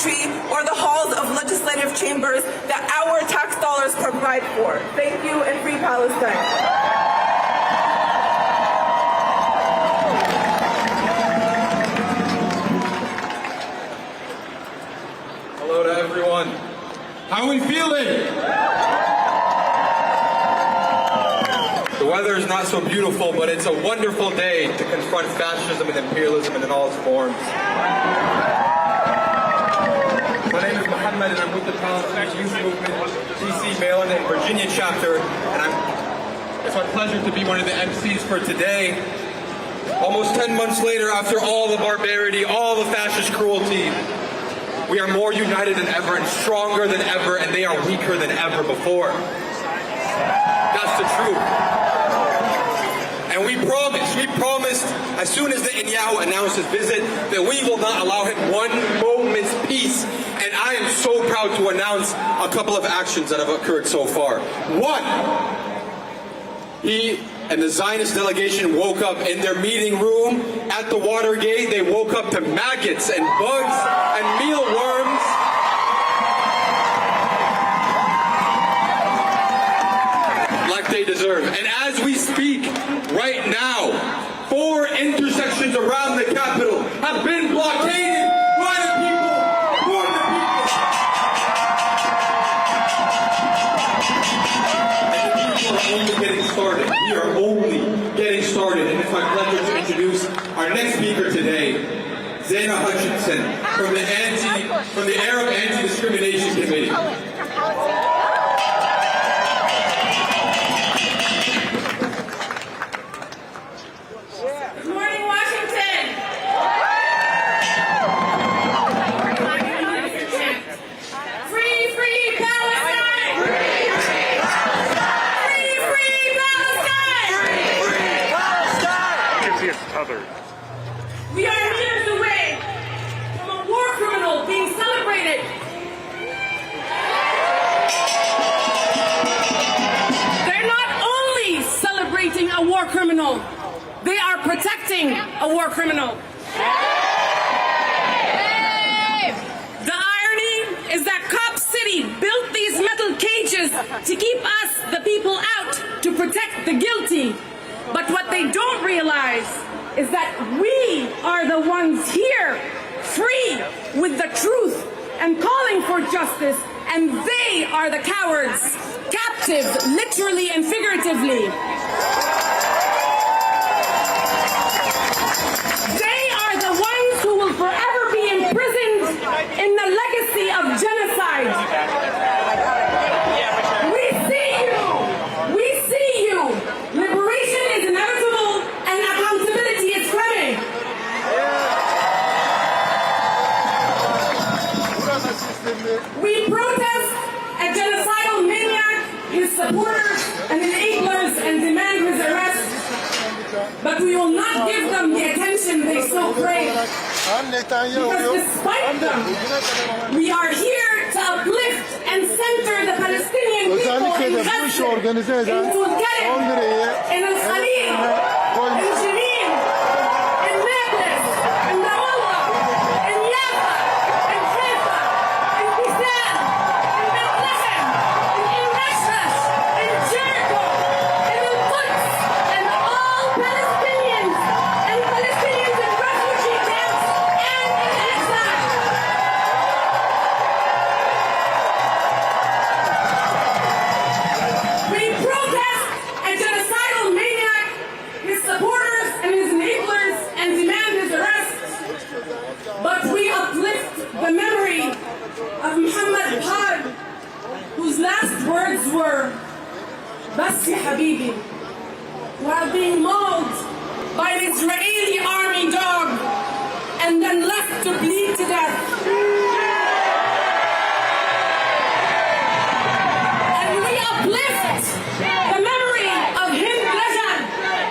country or the halls of legislative chambers that our tax dollars provide for. Thank you, and free Palestine. Everyone, how are we feeling? The weather is not so beautiful, but it's a wonderful day to confront fascism and imperialism in all its forms. My name is Muhammad, and I'm with the Palestinian Youth Movement, DC, Maryland, and Virginia chapter, and it's my pleasure to be one of the MCs for today. Almost 10 months later, after all the barbarity, all the fascist cruelty, we are more united than ever and stronger than ever, and they are weaker than ever before. That's the truth. And we promised, as soon as Netanyahu announced his visit, that we will not allow him one moment's peace. And I am so proud to announce a couple of actions that have occurred so far. One, he and the Zionist delegation woke up in their meeting room at the Watergate. They woke up to maggots and bugs and mealworms. Like they deserve. And as we speak right now, 4 intersections around the Capitol have been blockaded by the people, for the people. And the people are only getting started. We are only getting started, and it's my pleasure to introduce our next speaker today, Zaina Hutchinson, from the Arab Anti-Discrimination Committee. Good morning, Washington. Free, free Palestine! Free, free Palestine! We are years away from a war criminal being celebrated. They're not only celebrating a war criminal, they are protecting a war criminal. The irony is that Cop City built these metal cages to keep us, the people, out to protect the guilty. But what they don't realize is that we are the ones here, free with the truth and calling for justice, and they are the cowards, captive, literally and figuratively. They are the ones who will forever be imprisoned in the legacy of genocide. We see you! We see you! Liberation is inevitable and accountability is coming. We protest a genocidal maniac, his supporters and enablers, and demand his arrest. But we will not give them the attention they so crave. Because despite them, we are here to uplift and center the Palestinian people in Gaza, in Gallant, in Al-Khalil, in Jenin, in Nablus, in Ramallah, in Yafa, in Haifa, in Bisan, in Bethlehem, in Rashrash, in Jericho, in Al-Quds, and all Palestinians and Palestinians in refugee camps and in exile. We protest a genocidal maniac, his supporters and his enablers, and demand his arrest. But we uplift the memory of Muhammad Har, whose last words were, "Bas ya habibi," while being mauled by an Israeli army dog and then left to bleed to death. And we uplift the memory of Hind Rajab,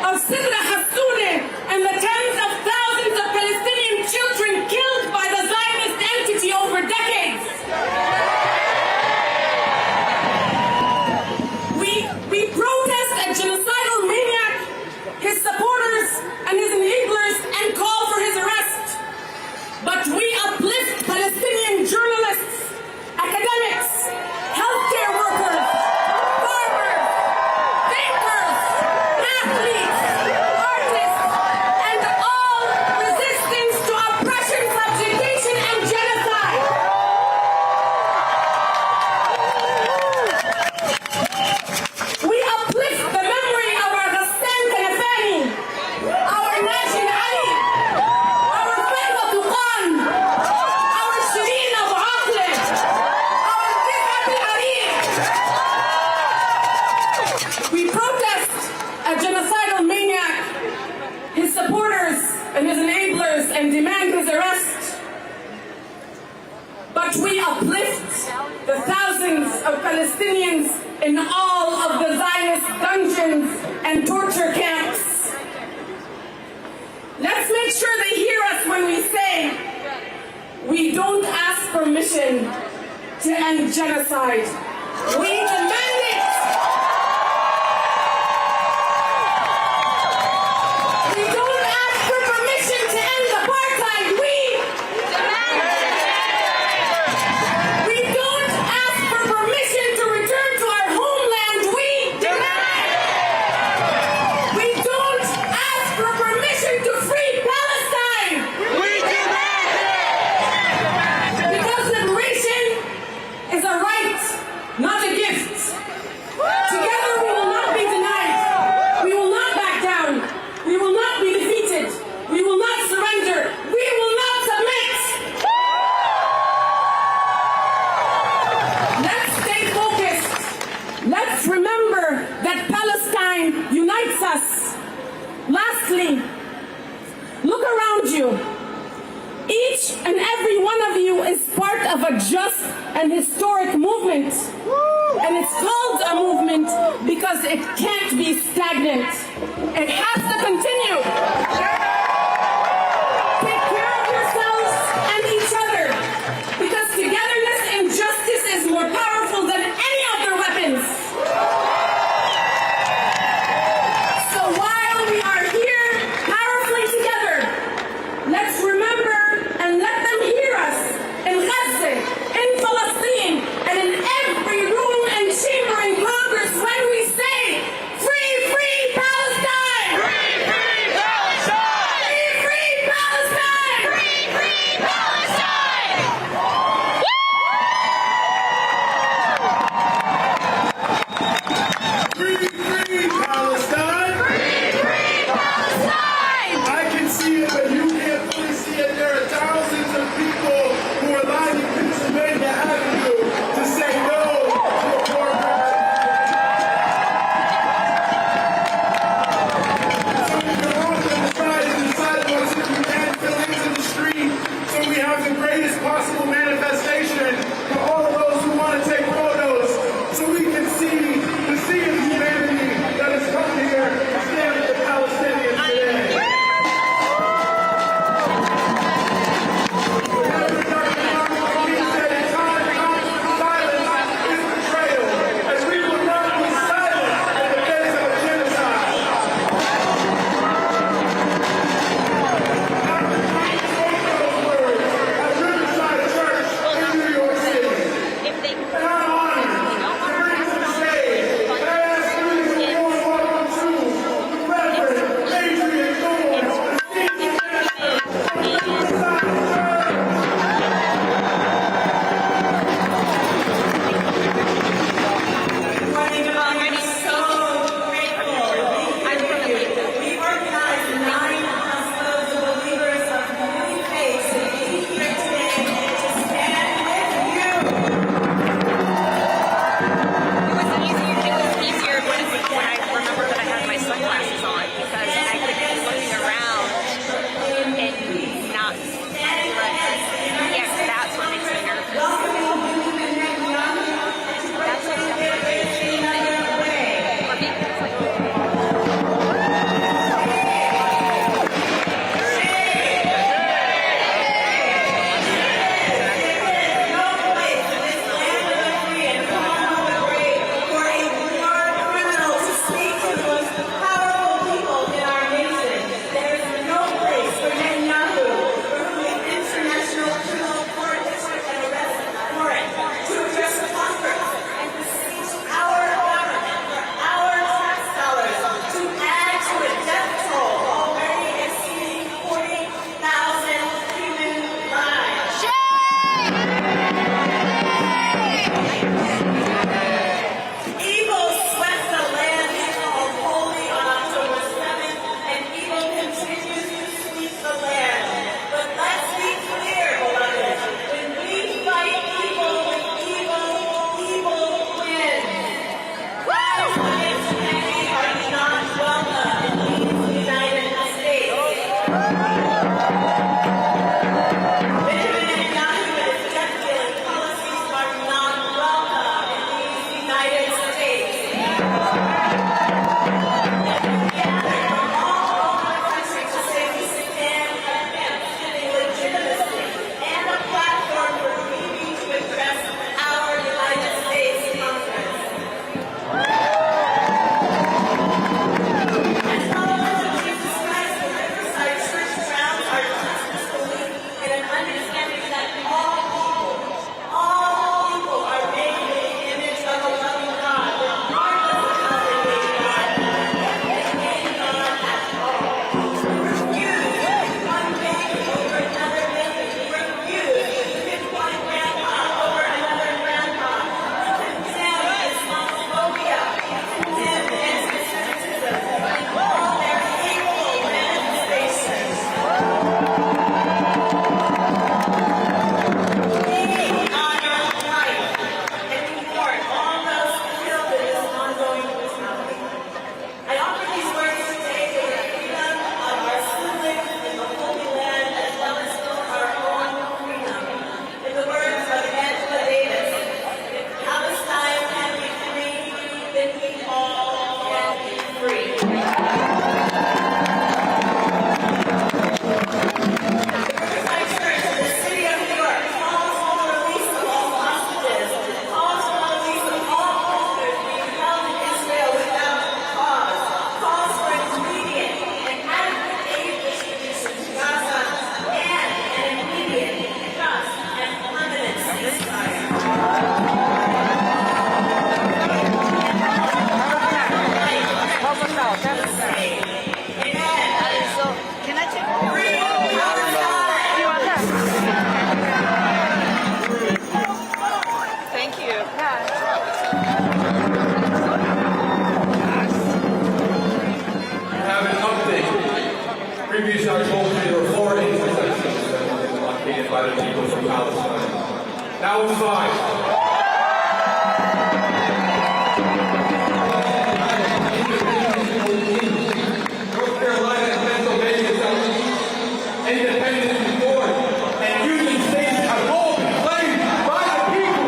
of Sidra Hassoune, and the tens of thousands of Palestinian children killed by the Zionist entity over decades. We protest a genocidal maniac, his supporters and his enablers, and call for his arrest. But we uplift of Palestinians in all of the Zionist dungeons and torture camps. Let's make sure they hear us when we say we don't ask permission to end genocide. We demand it. We don't ask for permission to end apartheid. We demand it. We don't ask for permission to return to our homeland. We demand it. We don't ask for permission to free Palestine. We demand it! Because liberation is a right, not a gift. Together we will not be denied. We will not back down. We will not be defeated. We will not surrender. We will not submit. Let's stay focused. Let's remember that Palestine unites us. Lastly, look around you. Each and every one of you is part of a just and historic movement. And it's called a movement because it can't be stagnant. It has to continue. Take care of yourselves and each other, because togetherness and justice is more powerful than any other weapons. So while we are here powerfully together, let's remember and let them hear us in Gaza, in Palestine, and in every room and chamber in Congress when we say, free, free Palestine! Free, free Palestine! Free, free Palestine! Free, free Palestine! Free, free Palestine! Free, free Palestine! I can see it, but you can't fully see it. There are thousands of people who are lining Pennsylvania Avenue to say no to a border. So we can all decide and decide once if we can fill into the street so we have the greatest possible manifestation for all of those who want to take photos so we can see the sea of humanity that has come here to stand with the Palestinians today. Church peoples from Palestine. That was fine. North Carolina and Pennsylvania independence is born, and Union states have all been claimed by the people.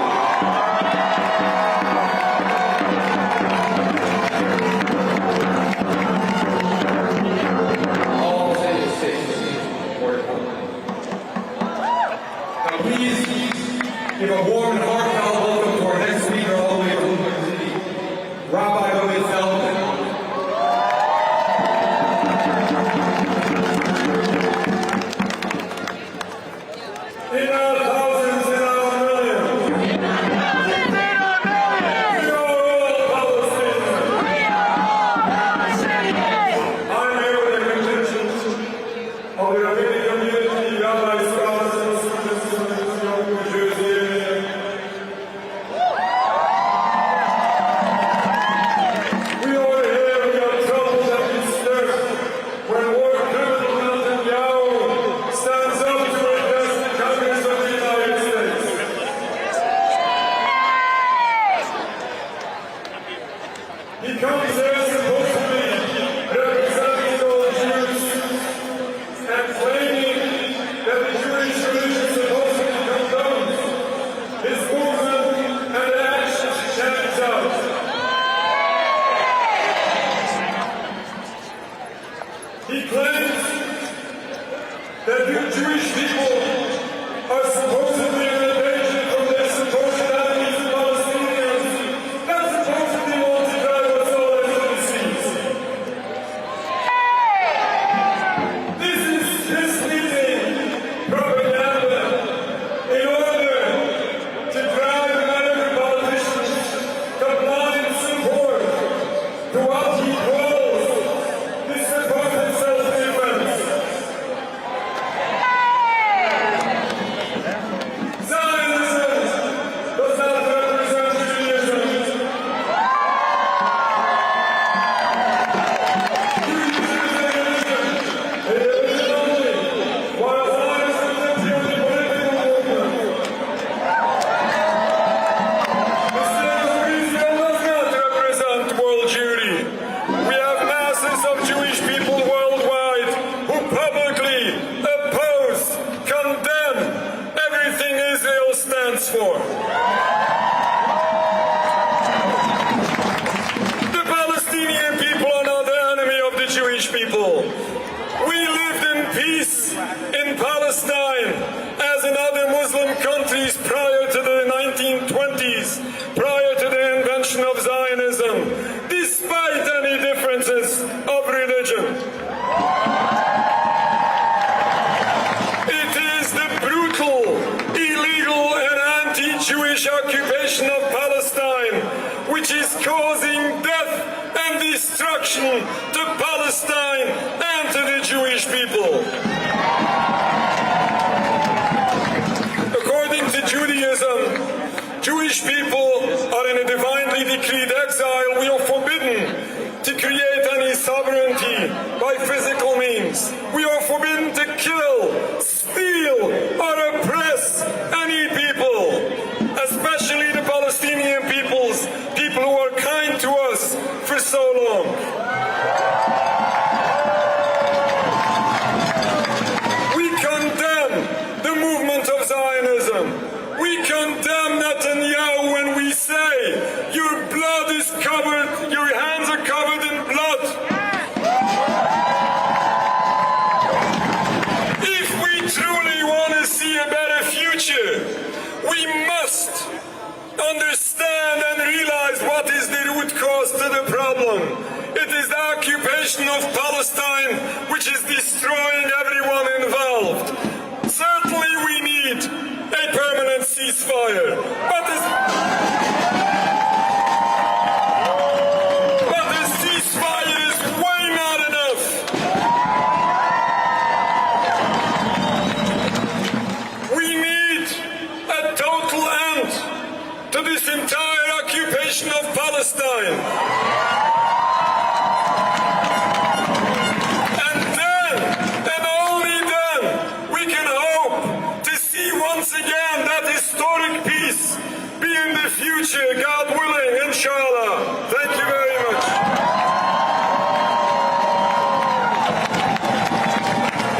All 10 states were now please give a warm and heartfelt welcome to our next speaker all the way from New York City, Rabbi Sarandon. In our thousands, in our millions, we are all Palestinians. I'm here with the contingent of the Israeli community, rabbis, scholars, and students from the New York, New Jersey area. We are here, we are troubled and disturbed when war criminal Netanyahu stands up to address the Congress of the United States. He comes there supposedly representing all Jews and claiming that the Jewish religion supposedly condones his movement and the actions he carries out. He claims that the Jewish people are supposedly an invasion from their supposed enemies, the Palestinians, that supposedly want to drive us all into the seas. This is misleading propaganda in order to drive American politicians to blind support to what he calls this supposed self-defense. Zionism does not represent Judaism. For. The Palestinian people are not the enemy of the Jewish people. We lived in peace in Palestine as in other Muslim countries prior to the 1920s, prior to the invention of Zionism, despite any differences of religion. It is the brutal, illegal, and anti-Jewish occupation of Palestine which is causing death and destruction to Palestine and to the Jewish people. According to Judaism, Jewish people are in a divinely decreed exile. We are forbidden to create any sovereignty by physical means. We are forbidden to kill, steal, or oppress any people, especially the Palestinian peoples, people who are kind to us for so long. We condemn the movement of Zionism. We condemn Netanyahu when we say, your blood is covered, your hands are covered in blood. If we truly want to see a better future, we must understand and realize what is the root cause to the problem. It is the occupation of Palestine which is destroying everyone involved. Certainly we need a permanent ceasefire, but the ceasefire is way not enough. We need a total end to this entire occupation of Palestine. And then, and only then, we can hope to see once again that historic peace be in the future, God willing, inshallah. Thank you very much.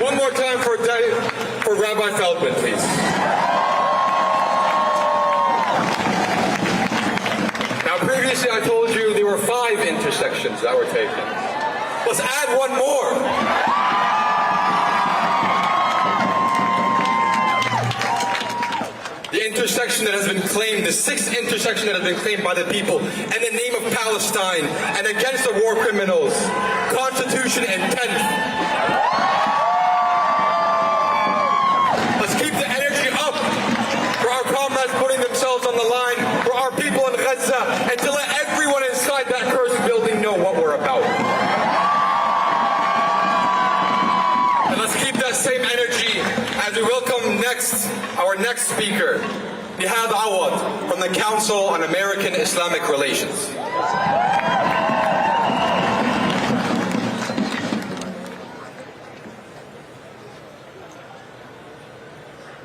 One more time for Rabbi Feldman, please. Now, previously I told you there were 5 intersections that were taken. Let's add one more. The intersection that has been claimed, the 6th intersection that has been claimed by the people in the name of Palestine and against the war criminals, Constitution and 10th. Let's keep the energy up for our comrades putting themselves on the line, for our people in Gaza, and to let everyone inside that cursed building know what we're about. And let's keep that same energy as we welcome our next speaker, Yoav from the Council on American Islamic Relations.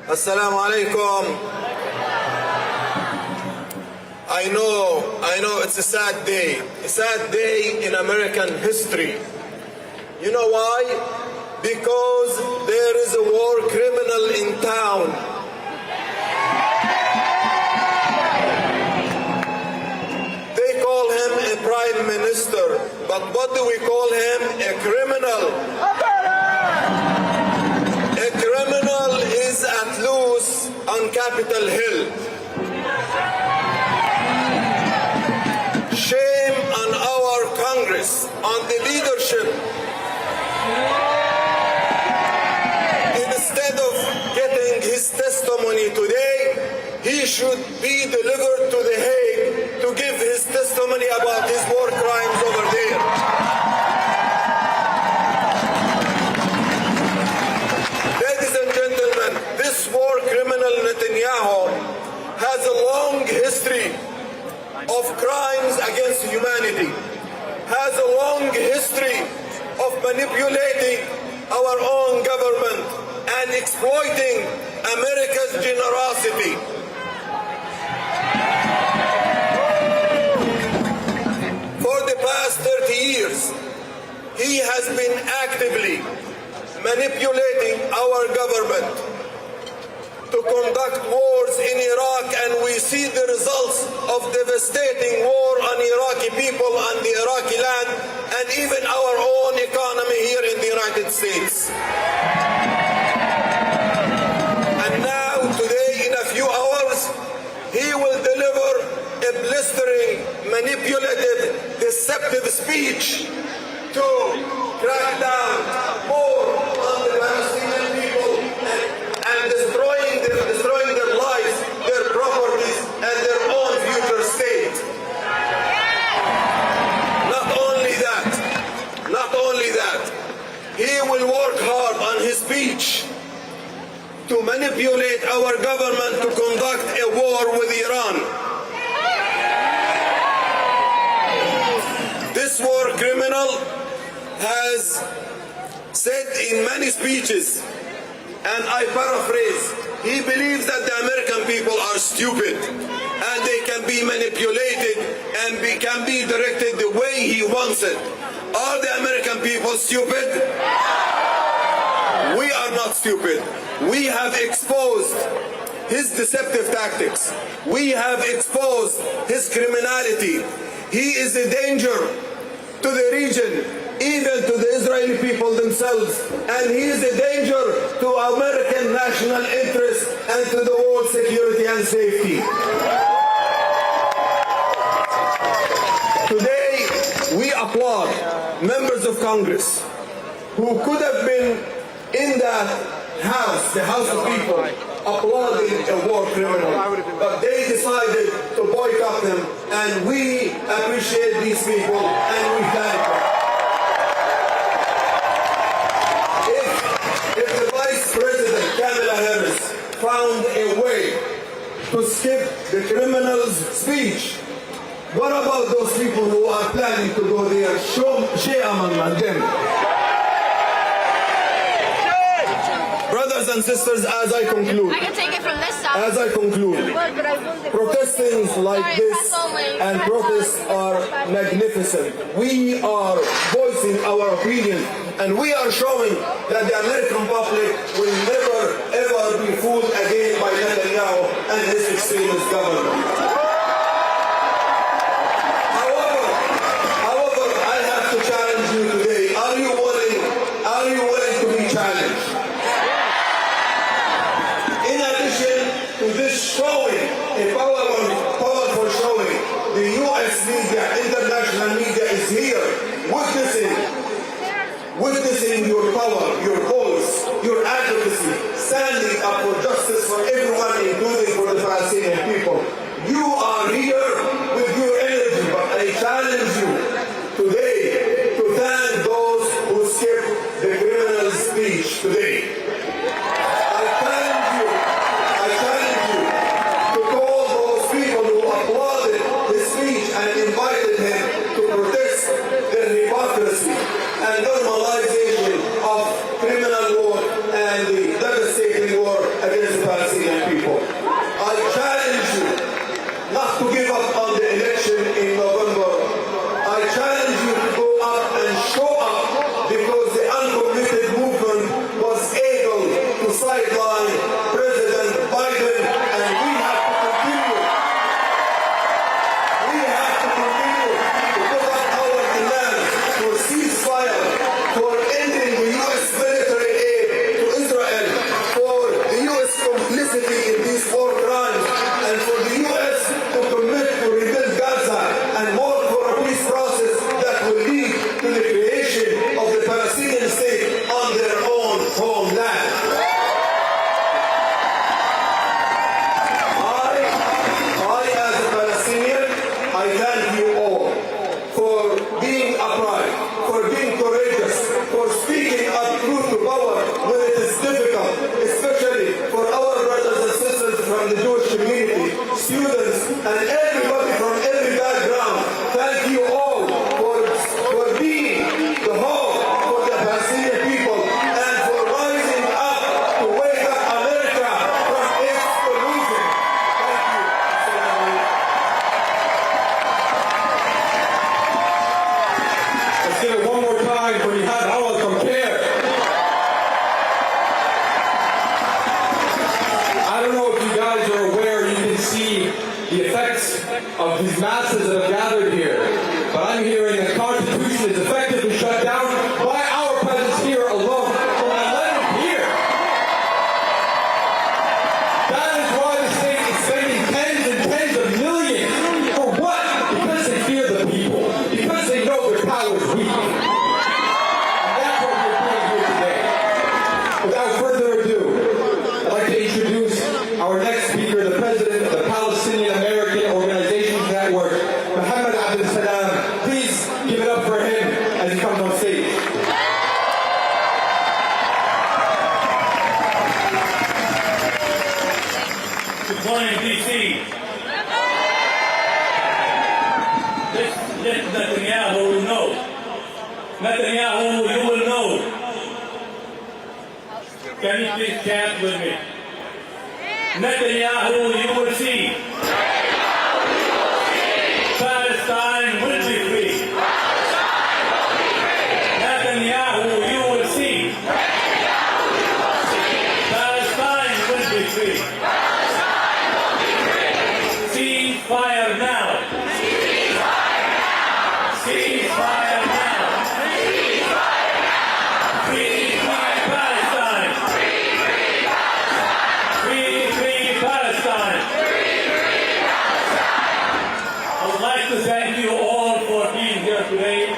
Assalamu alaikum. I know it's a sad day in American history. You know why? Because there is a war criminal in town. They call him a prime minister, but what do we call him? A criminal. A criminal is at loose on Capitol Hill. Shame on our Congress, on the leadership. Instead of getting his testimony today, he should be delivered to The Hague to give his testimony about his war crimes over there. Ladies and gentlemen, this war criminal Netanyahu has a long history of crimes against humanity, has a long history of manipulating our own government and exploiting America's generosity. For the past 30 years, he has been actively manipulating our government to conduct wars in Iraq, and we see the results of devastating war on Iraqi people and the Iraqi land, and even our own economy here in the United States. And now, today, in a few hours, he will deliver a blistering, manipulative, deceptive speech to crack down more on the Palestinian people and destroying their lives, their properties, and their own future state. Not only that, he will work hard on his speech to manipulate our government to conduct a war with Iran. This war criminal has said in many speeches, and I paraphrase, he believes that the American people are stupid and they can be manipulated and can be directed the way he wants it. Are the American people stupid? We are not stupid. We have exposed his deceptive tactics. We have exposed his criminality. He is a danger to the region, even to the Israeli people themselves, and he is a danger to American national interests and to the world's security and safety. Today, we applaud members of Congress who could have been in that house, the House of People, applauding a war criminal, but they decided to boycott him, and we appreciate these people and we thank them. If the Vice President Kamala Harris found a way to skip the criminal's speech, what about those people who are planning to go there? Shame on them. Brothers and sisters, as I conclude, I can take it from this side. As I conclude, protesting like this and protests are magnificent. We are voicing our opinion, and we are showing that the American public will never ever be fooled again by Netanyahu and his extremist government. However, I have to challenge you today. Are you willing to be challenged? In addition to this showing, a powerful showing, the US media, international media is here witnessing your power, your voice, your advocacy, standing up for justice for everyone, including for the Palestinian people. You are here with your energy, but I challenge you today to thank those who skipped the criminal speech today. I challenge you to call those people who applauded his speech and invited him to protest their hypocrisy and normalization of criminal war and the devastating war against the Palestinian people. I challenge you not to give up on the election in November. I challenge you to go up and show up, because the uncommitted movement was able to sideline President Biden, and we have to continue. We have to continue to put up our demands for ceasefire, for ending the U.S. military aid to Israel, for the U.S. complicity in these war crimes, and for the U.S. to commit to rebuild Gaza and work for a peace process that will lead to the creation of the Palestinian state on their own homeland. I, as a Palestinian, I thank you all for being upright, for being courageous, for speaking up truth to power when it is difficult, especially for our brothers and sisters from the Jewish community, students, and everybody from every background. Thank you all for being the hope for the Palestinian people and for rising up to wake up America from its delusion. Thank you. Let's give it one more time for Yoav from CARE. I don't know if you guys are aware, you can see the effects of these masses that have gathered here, but I'm hearing that the Constitution is effectively shut down by our presence here alone. We're not letting them here. That is why the state is spending tens and tens of millions. For what? Because they fear the people. Because they know their power is weak. And that's what we're doing here today. Without further ado, I'd like to introduce our next speaker, the president of the Palestinian American Organizations Network, Please give it up for him as he comes on stage. Good morning, DC. This Netanyahu will know. Netanyahu, you will know. Can you please chant with me? Netanyahu, you will see. Palestine will be free. Netanyahu, you will see. Palestine will be free. Ceasefire now. Ceasefire now. Free Palestine. Free Palestine. I would like to thank you all for being here today,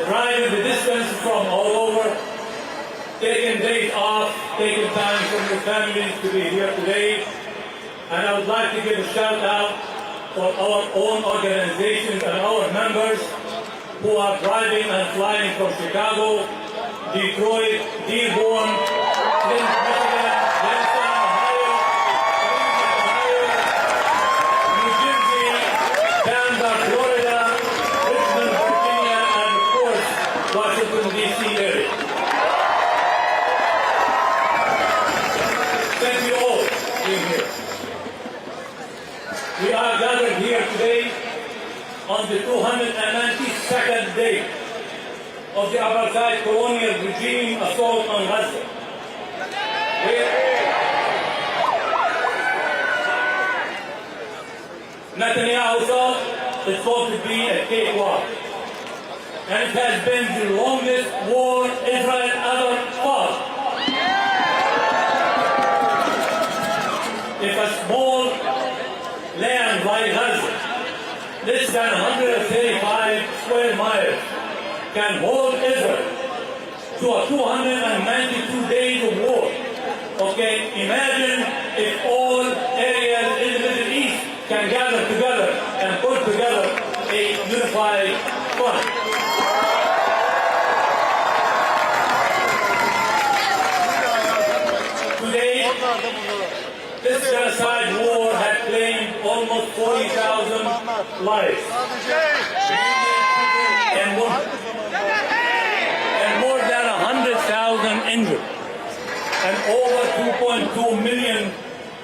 driving the distance from all over, taking days off, taking time from your families to be here today. And I would like to give a shout out for our own organizations and our members who are driving and flying from Chicago, Detroit, Dearborn, Flint, Michigan, Denison, Ohio, New Jersey, Tampa, Florida, Richmond, Virginia, and of course, Washington, D.C. area. gathered here today on the 292nd day of the apartheid colonial regime assault on Gaza. Netanyahu thought it's going to be a cakewalk. And it has been the longest war Israel ever fought. If a small land like Gaza, less than 135 square miles, can hold Israel to a 292 days of war, okay, imagine if all areas in the Middle East can gather together and put together a unified front. Today, this genocide war had claimed almost 40,000 lives. And more than 100,000 injured. And over 2.2 million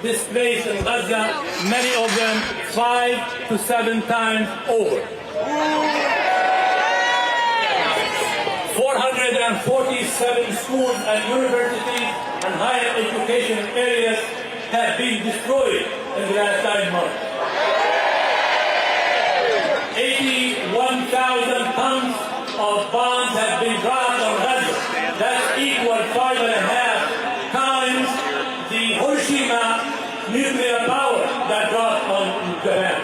displaced in Gaza, many of them 5 to 7 times over. 447 schools and universities and higher education areas have been destroyed in the last 9 months. 81,000 tons of bombs have been dropped on Gaza. That's equal 5.5 times the Hiroshima nuclear power that dropped on Japan.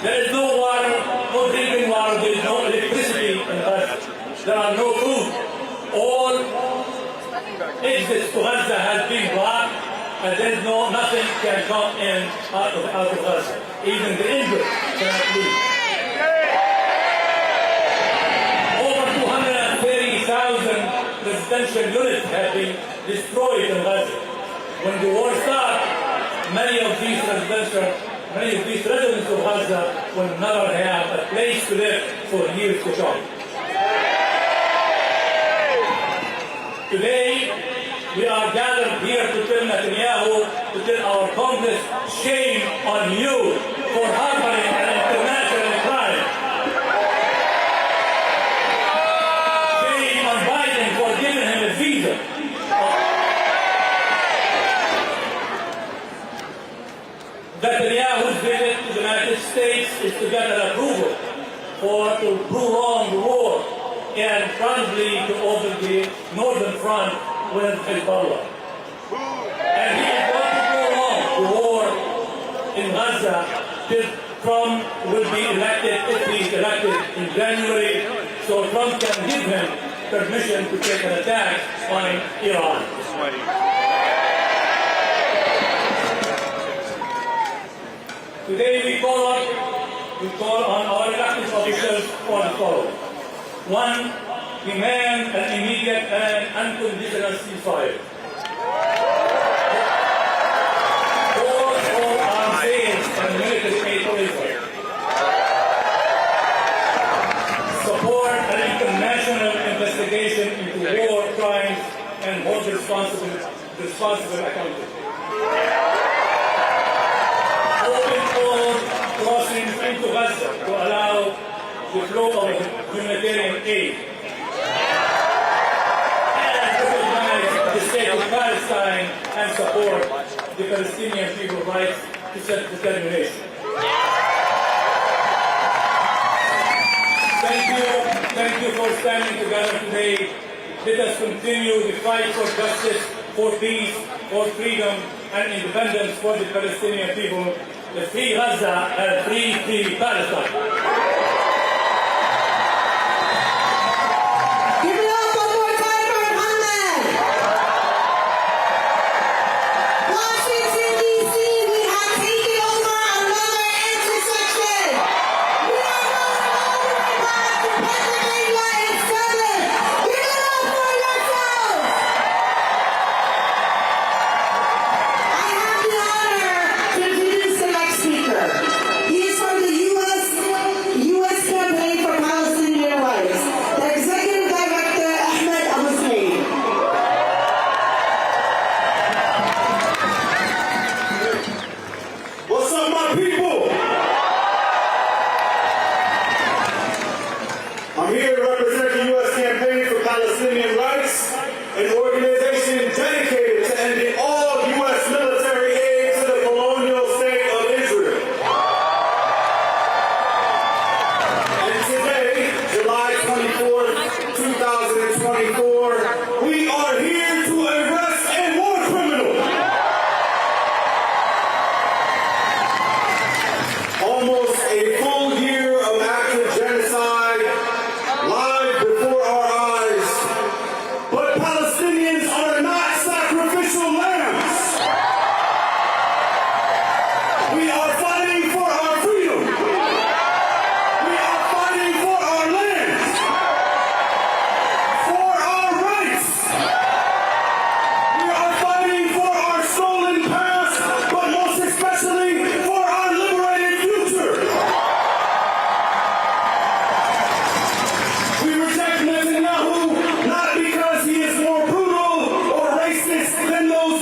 There is no water, no drinking water, there is no electricity in Gaza. There are no food. All exits to Gaza has been blocked, and there's nothing can come in out of Gaza. Even the injured cannot leave. Over 230,000 residential units have been destroyed in Gaza. When the war started, many of these residents of Gaza will never have a place to live for years to come. Today, we are gathered here to tell Netanyahu, to tell our Congress, shame on you for harboring an international crime. Shame on Biden for giving him a visa. Netanyahu's visit to the United States is to get an approval to prolong the war and probably to open the northern front with Hezbollah. And he is going to prolong the war in Gaza till Trump will be elected, if he is elected in January, so Trump can give him permission to take an attack on Iran. Today we call on our elected officials for the following. 1, demand an immediate and unconditional ceasefire. 4, all arms sales and military aid to Israel. Support an international investigation into war crimes and hold the responsible accountable. Open all crossings into Gaza to allow the flow of humanitarian aid. And recognize the state of Palestine and support the Palestinian people's rights to self-determination. Thank you for standing together today. Let us continue the fight for justice, for peace, for freedom and independence for the Palestinian people. The free Gaza and free Palestine. Give it up one more time for Muhammad. Washington, D.C., we have taken over another intersection. We are going all the way back to Pennsylvania and Southern. Give it up for yourselves. I have the honor to introduce the next speaker. He is from the U.S. Palestinians are not sacrificial lambs. We are fighting for our freedom. We are fighting for our land, for our rights. We are fighting for our stolen past, but most especially for our liberated future. We reject Netanyahu not because he is more brutal or racist than those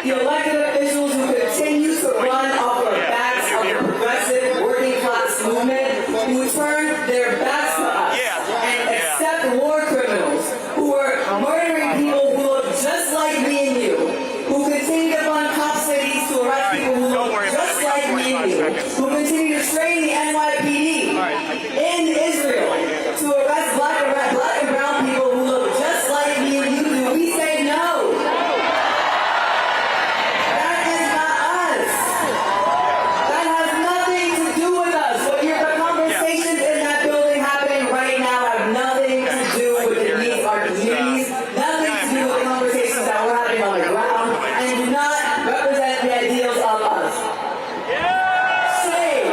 the elected officials who continue to run off the backs of the progressive working class movement, who turn their backs to us and accept war criminals, who are murdering people who look just like me and you, who continue to fund cop cities to arrest people who look just like me and you, who continue to train the NYPD in Israel to arrest black and brown people who look just like me and you do. We say no. That is not us. That has nothing to do with us. What the conversations in that building happening right now have nothing to do with the needs of our communities, nothing to do with the conversations that we're having on the ground, and do not represent the ideals of us. Shame.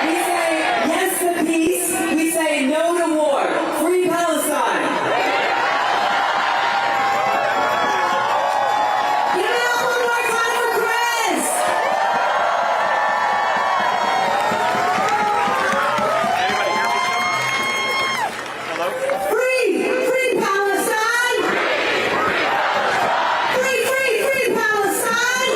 We say yes to peace. We say no to war. Free Palestine. Give it up one more time for Chris. Free Palestine. Free Palestine. Free Palestine.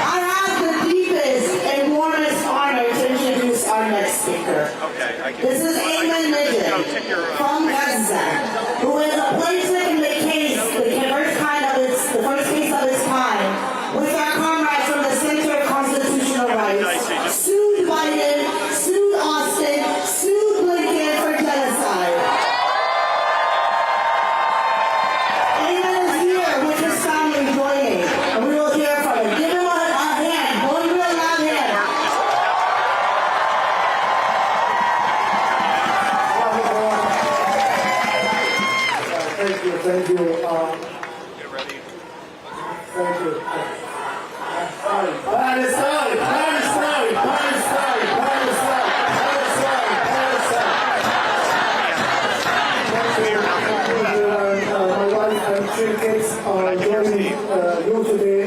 I have the deepest and warmest honor to introduce our next speaker. This is Ayman Nijad from Gaza, who is a plaintiff in the case, the first case of its kind, with our comrades from the Center of Constitutional Rights, sued Biden, sued Austin, sued Blinken for genocide. Ayman is here with his family joining, and we will hear from him. Give him a hand, one real loud hand. Thank you. Thank you. Palestine. My wife and three kids are joining you today,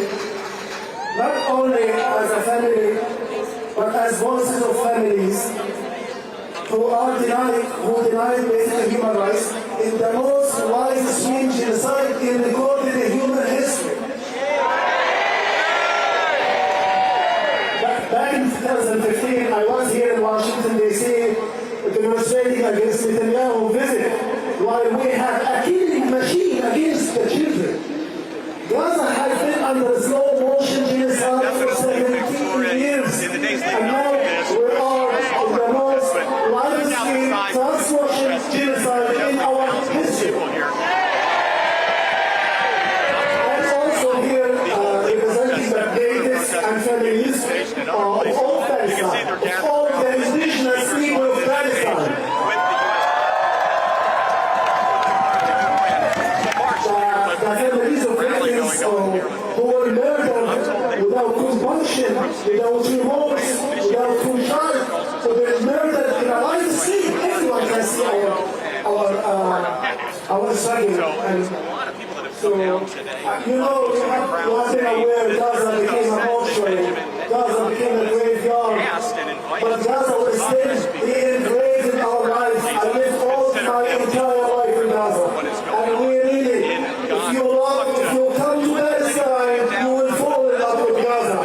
not only as a family, but as voices of families who deny basic human rights in the most widespread genocide in recorded human history. Back in 2015, I was here in Washington, D.C., demonstrating against Netanyahu's visit, while we had a killing machine against the children. Gaza has been under slow motion genocide for 17 years, and now we are in the most widespread transformation genocide in our history. I'm also here representing the greatest and families of all Palestine, of all the indigenous people of Palestine. The families of victims who were murdered without compunction, without remorse, without compassion, who were murdered in a live stream. Everyone can see our struggle. And so, you know, you have been aware Gaza became a mortuary, Gaza became a graveyard, but Gaza will still be engraved in our lives. I lived all my entire life in Gaza, and we really, if you come to Palestine, you will fall in love with Gaza.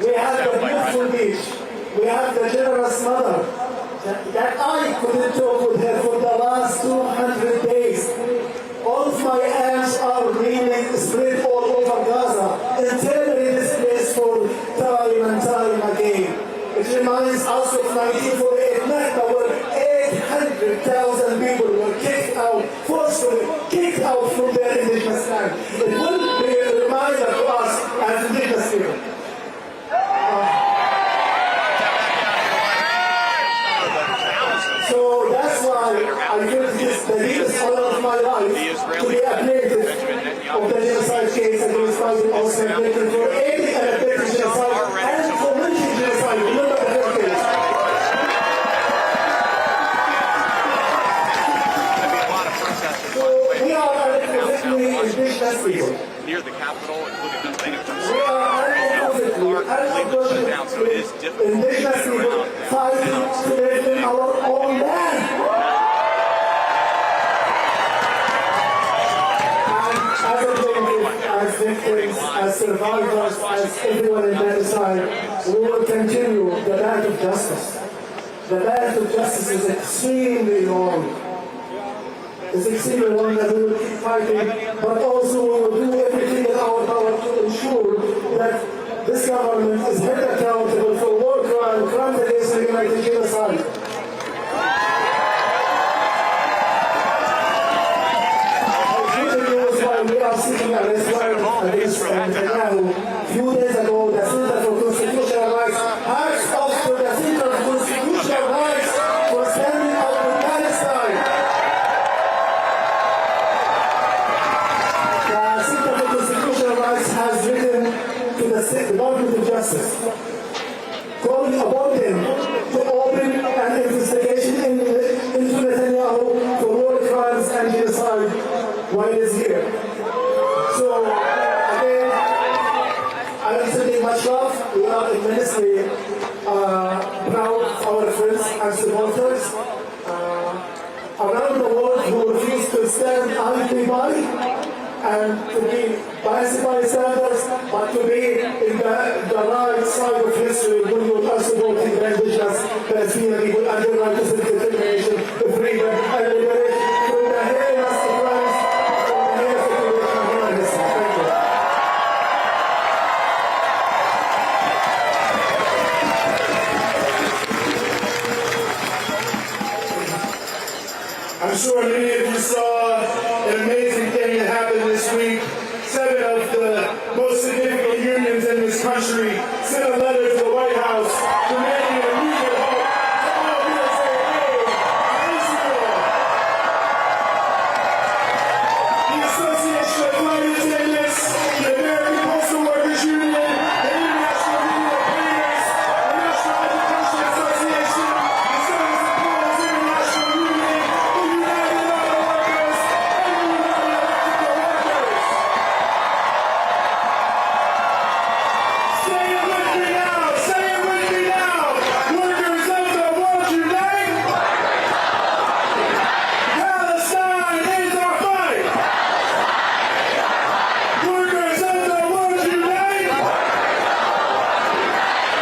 We have the beautiful beach. We have the generous mother that I couldn't talk with her for the last 200 days. All of my aunts are really spread all over Gaza, internally displaced for time and time again. It reminds us of 1948 Nakba, where 800,000 people were kicked out, forcefully kicked out from their indigenous land. It will be a reminder to us as indigenous people. So that's why I feel this the deepest honor of my life to be a plaintiff of the genocide case against Biden Austin Blinken for aiding and abetting genocide and fomenting genocide. Remember the whole case. indigenous people fighting to live in our own land. And as a plaintiff, as victims, as survivors, as everyone in genocide, we will continue the path of justice. The path of justice is extremely long. It's extremely long that we will keep fighting, but also we will do everything in our power to ensure that this government is held accountable for war crimes against humanity, genocide. We are seeking a warrant against Netanyahu. A few days ago, the Center for Constitutional Rights asked us to the Center for Constitutional Rights for standing up with Palestine. The Center for Constitutional Rights has written to the Department of Justice, calling upon them to open an investigation into Netanyahu for war crimes and genocide while he is here. So, again, I don't say much love. We are immensely proud of our friends and supporters around the world who refuse to stand idly by and to be bystanders, but to be in the right side of history when you are supporting the indigenous Palestinian people and their right to self-determination, freedom, and liberation from the heinous crimes, from the heinous occupation of human history. Thank you. I'm sure many of you saw an amazing thing that happened this week. 7 of the most significant unions in this country sent a letter to the White House demanding an immediate halt to all USA aid to Israel. The Association of Flight Attendants, the American Postal Workers Union, the International Union of Painters, the National Education Association, the Service Employees International Union, the United Auto Workers, and the United Electrical Workers. Say it with me now! Say it with me now! Workers of the world unite! Palestine is our fight! Workers of the world unite!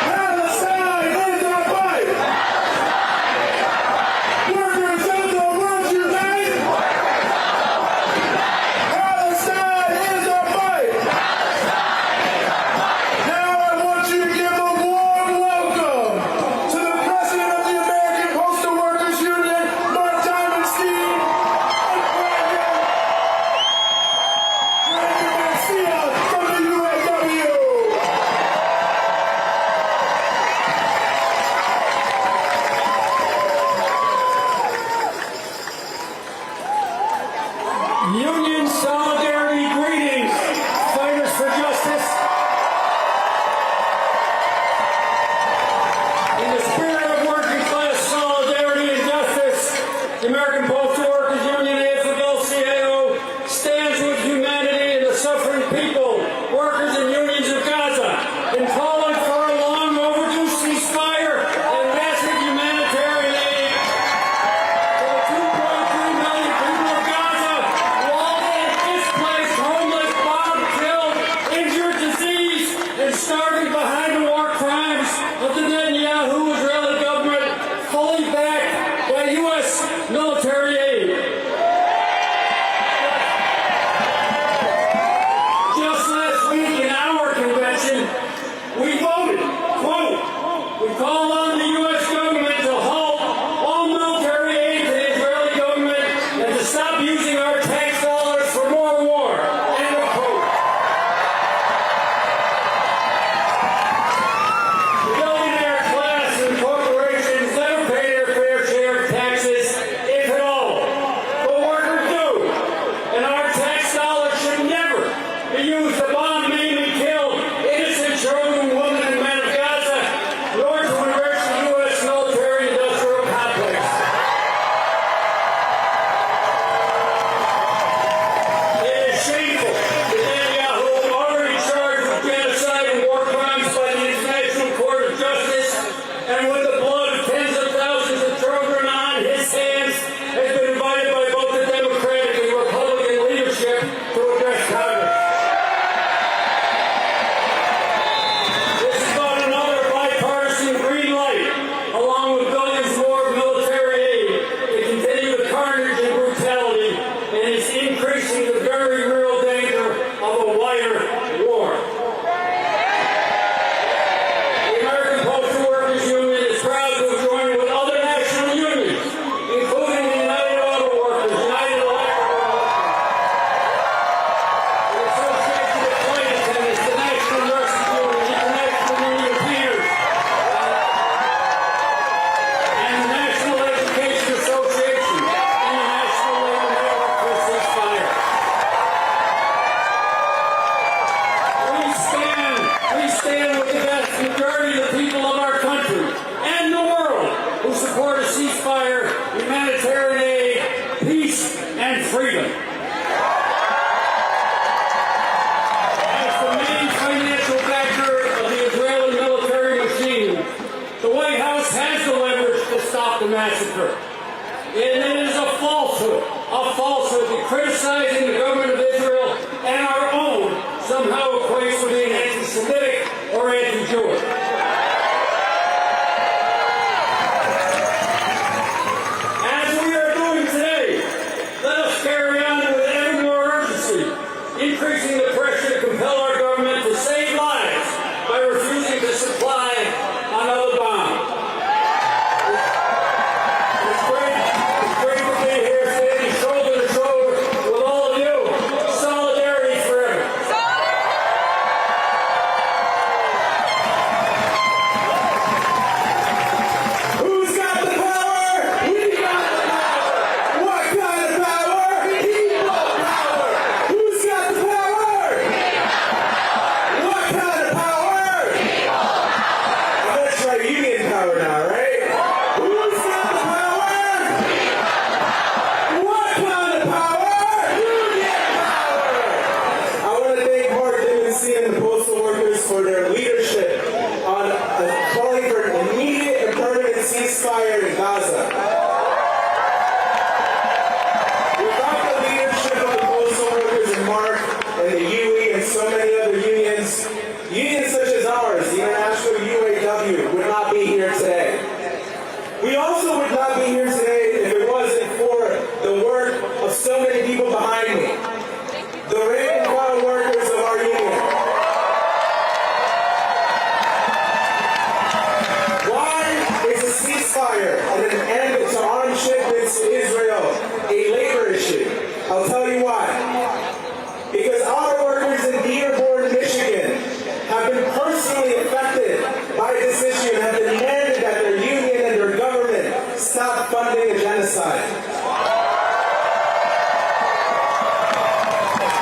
Palestine is our fight! Workers of the world unite! Palestine is our fight! Now I want you to give a warm welcome to the President of the American Postal Workers Union, Mark Diamondstein, and Brandon Garcia from the UAW. Union solidarity greetings, fighters for justice. In the spirit of working class solidarity and justice, the American Postal Workers Union, AFL-CIO, stands with humanity and the suffering people, workers and unions of Gaza, in calling for a long overdue ceasefire and massive humanitarian aid for the 2.3 million people of Gaza, walled in, displaced, homeless, bombed, killed, injured, diseased, and starving behind the war crimes of the Netanyahu Israeli government, fully backed by U.S. military secure. As we are doing today, let us carry on with ever more urgency, increasing the pressure to compel our government to save lives by refusing to supply another bomb. It's great to be here standing shoulder to shoulder with all of you. Solidarity forever. Who's got the power? We got the power. What kind of power? People power. Who's got the power? What kind of power? Oh, that's right, union power now, right? Who's got the power? What kind of power? Union power. I want to thank Mark Dempsey and the postal workers for their leadership on calling for an immediate and permanent ceasefire in Gaza. Without the leadership of the postal workers and Mark and the UE and so many other unions, unions such as ours, the International UAW, would not be here today. We also would not be here today if it wasn't for the work of so many people behind me, the rank and file workers of our union. Why is a ceasefire and an end to armed shipments to Israel a labor issue? I'll tell you why. Because auto workers in Dearborn, Michigan have been personally affected by this issue and have demanded that their union and their government stop funding a genocide.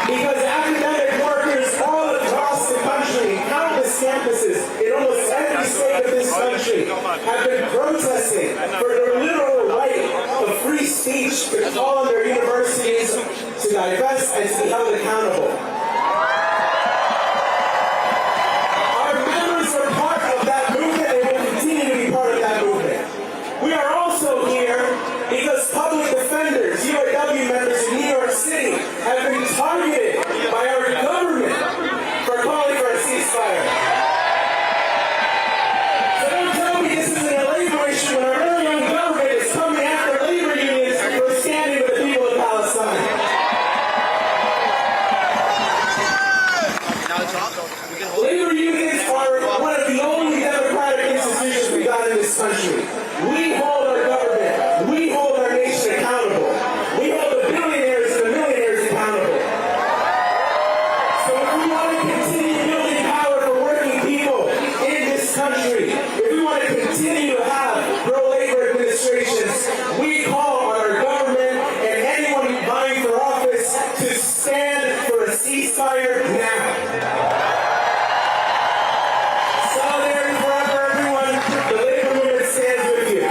Because academic workers all across the country, countless campuses in almost every state of this country, have been protesting for their literal right of free speech to call on their universities to divest and to be held accountable. Our members are part of that movement and will continue to be part of that movement. We are also here because public defenders, UAW members in New York City, have been targeted by our government for calling for a ceasefire. So don't tell me this isn't a labor issue when our very own government is coming after labor unions for standing with the people of Palestine. Labor unions are one of the only democratic institutions we got in this country. We hold our government. We hold our nation accountable. We hold the billionaires and the millionaires accountable. So if we want to continue building power for working people in this country, if we want to continue to have pro-labor administrations, we call on our government and anyone vying for office to stand for a ceasefire now. Solidarity forever, everyone. The labor movement stands with you.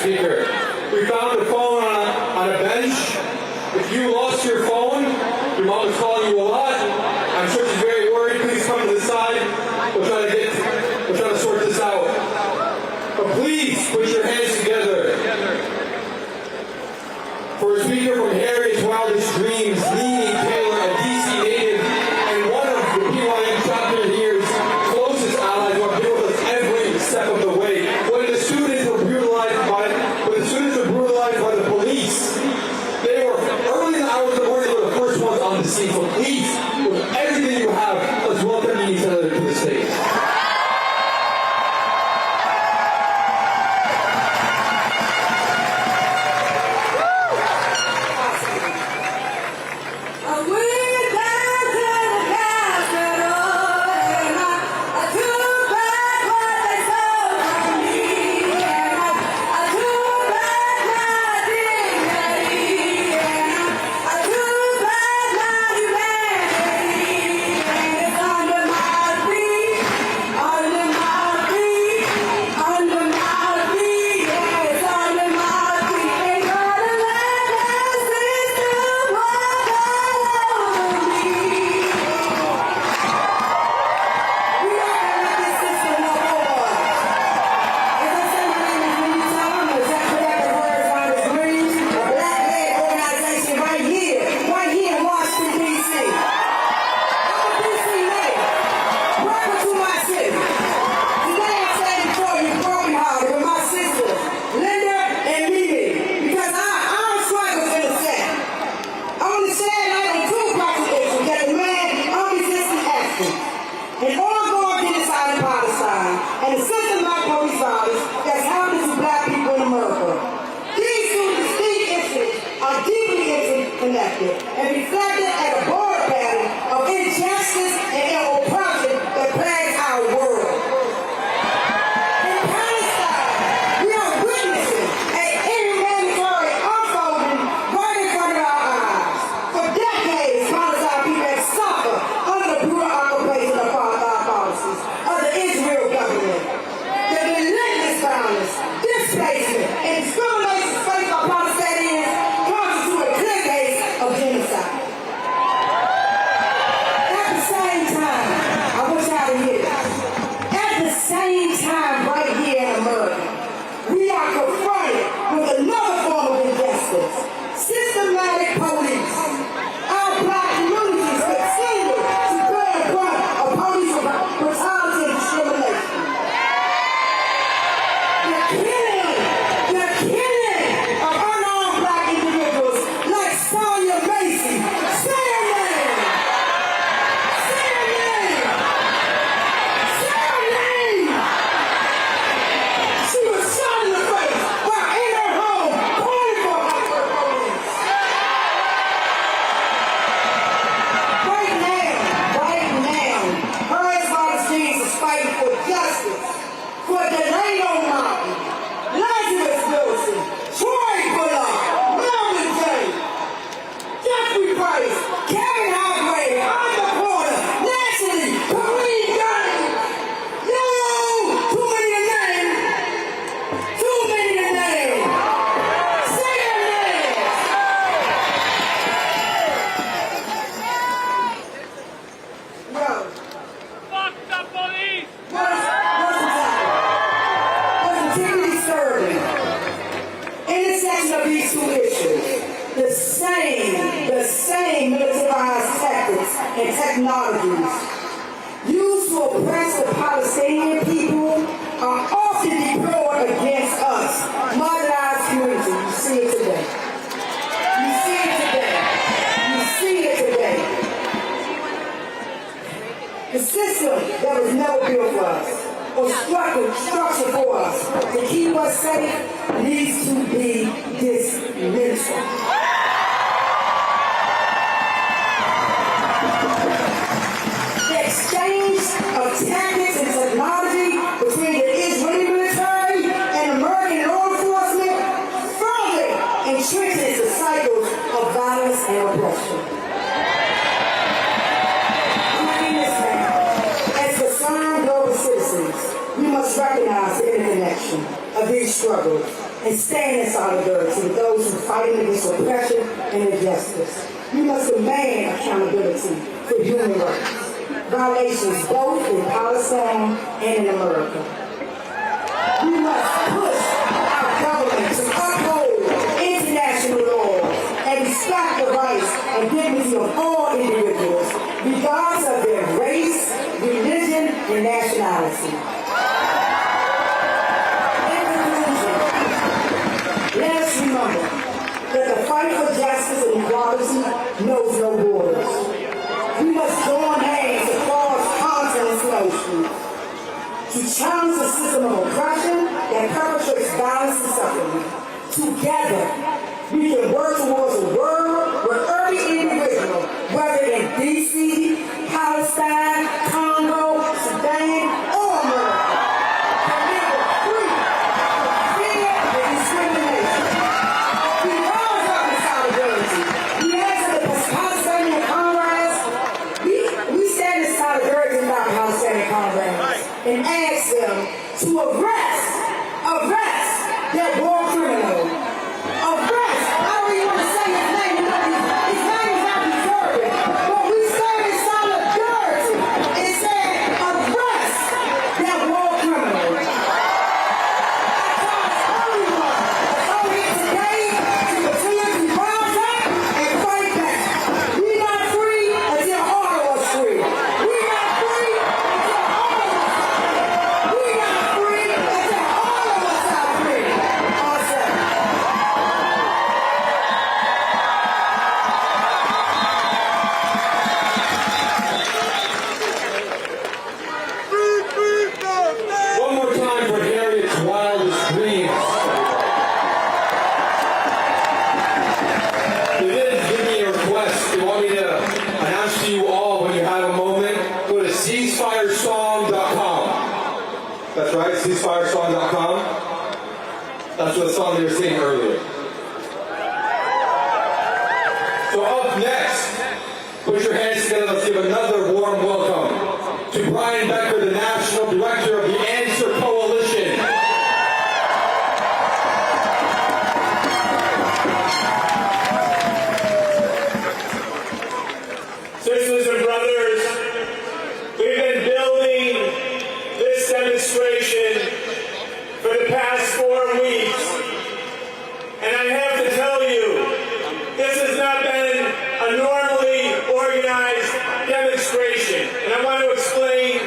Speaker. We found the phone on a bench. If you lost your phone, your mom is calling you a lot. I'm sure she's very worried. Please come to the side. We'll try to sort this out. But please put your hands together for a speaker from Harriet's wildest dreams, Nene Taylor, a DC native, and one of the PYM chapter here's closest allies who have been with us every step of the way. When the students were brutalized by the police, they were early in the hours of the morning. They were the first ones on the scene. So please, with everything you have, let's welcome Nene Taylor to the stage. An ongoing genocide in Palestine and the systematic police violence that's happening to black people in America. These two distinct incidents are deeply interconnected and reflected as a broad pattern of injustice and oppression that plagues our world. In Palestine, we are witnessing an inhumanitarian unfolding right in front of our eyes. For decades, Palestine people have suffered under the brutal occupation of policies of the Israel government. The relentless violence, displacement, and discrimination faced by Palestinians constitute a clear case of genocide. At the same time, I wish I would hear this. At the same time, right here in America, we are confronted with another form of injustice: systematic police. Our black communities continue to bear the brunt of police brutality and discrimination. The killing of unarmed black individuals like Sonia Macy. Say her name! Say her name! Say her name! She was shot in the face while in her home, calling for her police. Right now, her ex-Palestinians is fighting for justice, for Delano Mountain, Lazarus Wilson, Troy Bullock, Melvin J., Jeffrey Price, Kevin Hargrave, Arthur Porter, Nancy, Kareem Khan. No, too many to name. Too many to name. Say their names. No. Fuck the police! What's particularly disturbing? Intersection of these two issues, the same militarized tactics and technologies used to oppress the Palestinian people are often deployed against us, marginalized communities. You see it today. You see it today. You see it today. The system that was never built for us, or structured for us, to keep us safe, needs to be dismantled. The exchange of tactics and technology between the Israeli military and American law enforcement further entrenches the cycles of violence and oppression. As concerned global citizens, we must recognize the interconnection of these struggles and stand in solidarity with those who are fighting against oppression and injustice. We must demand accountability for human rights violations both in Palestine and in America. We must push our government to uphold international law and respect the rights and dignity of all individuals, regardless of their race, religion, and nationality. In conclusion, let us remember that the fight for justice and equality knows no borders. We must join hands across continents and oceans to challenge the system of oppression that perpetrates violence and suffering. Together, we can work towards a world where every individual, whether in D.C., Palestine, Congo, Sudan, or America, can live free of fear and discrimination. We rise up in solidarity. We ask that the Palestinian Congress, we stand in solidarity with our Palestinian Congress and ask them to arrest that war criminal. Arrest, I don't even want to say his name, his name is not deserving, but we stand in solidarity and say, arrest that war criminal. I call everyone that's over here today to continue to rise up and fight back. We're not free until all of us free. We're not free until all of us are free. We're not free until all of us are free. Awesome. One more time for Harriet's wildest dreams. They didn't give me a request. They want me to announce to you all when you have a moment. Go to ceasefiresong.com. That's right, ceasefiresong.com. That's the song they were singing earlier. So up next, put your hands together. Let's give another warm welcome to Brian Becker, the National Director of the Answer Coalition. Sisters and brothers, we've been building this demonstration for the past 4 weeks. And I have to tell you, this has not been a normally organized demonstration. And I want to explain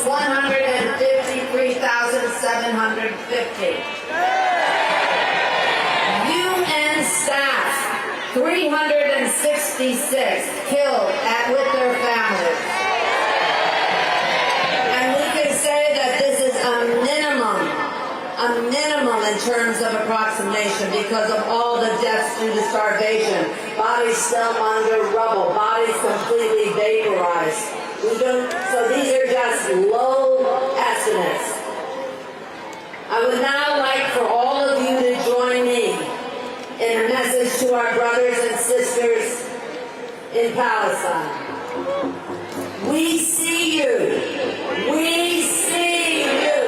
153,750. UN staff, 366 killed with their families. And we can say that this is a minimum in terms of approximation because of all the deaths due to starvation, bodies still under rubble, bodies completely vaporized. So these are just low estimates. I would now like for all of you to join me in a message to our brothers and sisters in Palestine. We see you. We see you.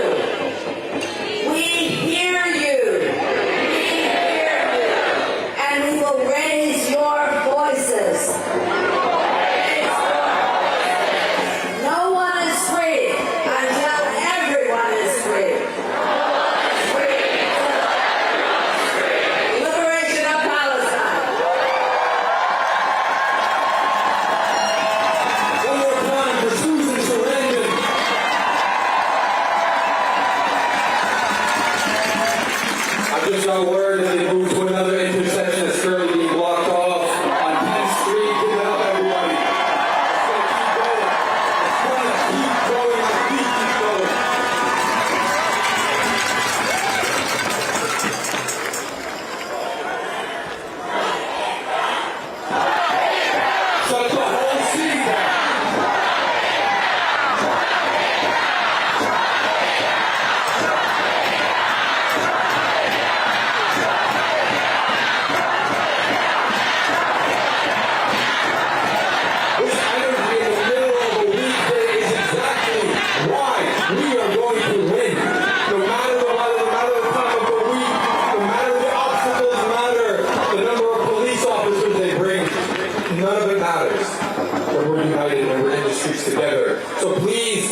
We hear you. We hear you. And we will raise your voices. No one is free until everyone is free. Liberation of Palestine. One more time for Susan Sarandon. I just got word that they moved to another intersection that's currently being blocked off on 10th Street. Give it up, everybody. Let's keep going. Let's keep going. Shut the whole city down. This energy in the middle of a weekday is exactly why we are going to win. No matter the weather, no matter the time of the week, no matter the obstacles, no matter the number of police officers they bring, none of it matters. When we're united and we're in the streets together. So please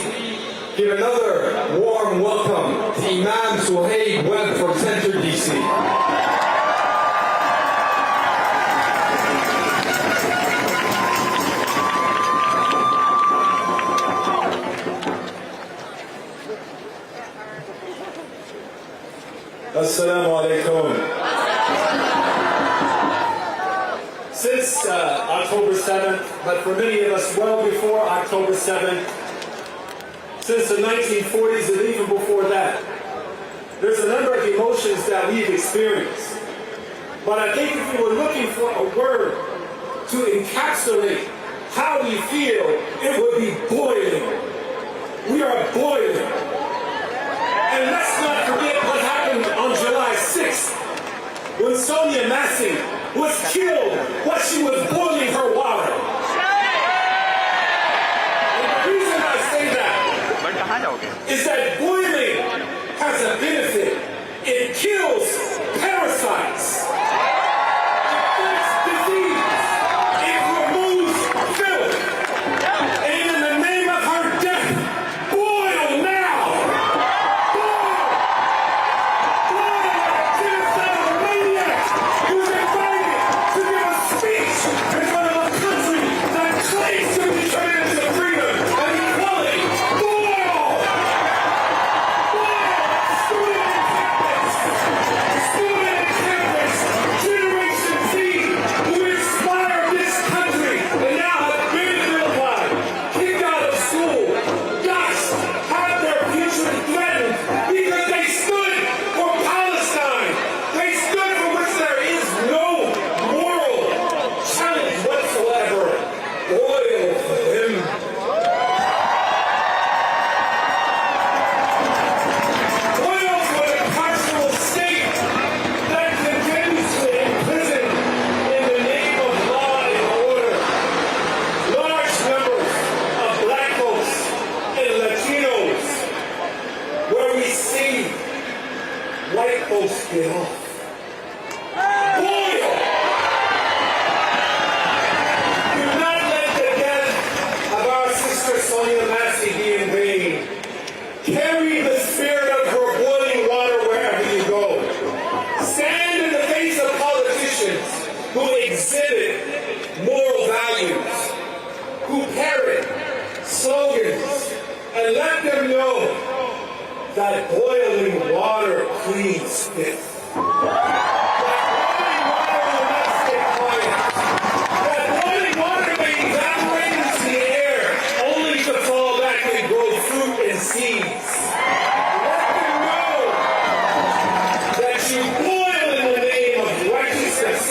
give another warm welcome to Imam Suhaib Webb from Center DC. Assalamu alaikum. Since October 7th, but for many of us well before October 7th, since the 1940s and even before that, there's a number of emotions that we've experienced. But I think if we were looking for a word to encapsulate how we feel, it would be boiling. We are boiling. And let's not forget what happened on July 6th when Sonia Massey was killed while she was boiling her water. And the reason I say that is that boiling has a benefit. It kills parasites. It fights disease. It removes filth. And in the name of her death, boil now. Genocidal maniac who's invited to give a speech in front of a country that claims to be committed to freedom and equality. Boil! Student encampments, Generation Z, who inspired this country and now have been vilified, kicked out of school, doxxed, had their future threatened because they stood for Palestine. They stood for which there is no moral challenge whatsoever. Boil for them. Boil for the carceral state that continues to imprison in the name of law and order large numbers of black folks and Latinos, where we see white folks get off. Boil! Do not let the death of our sister Sonia Massey be in vain. Carry the spirit of her boiling water wherever you go. Stand in the face of politicians who exhibit moral values, who parrot slogans and and let them know that boiling water cleans filth. Seeds. Let them know that you boil in the name of righteousness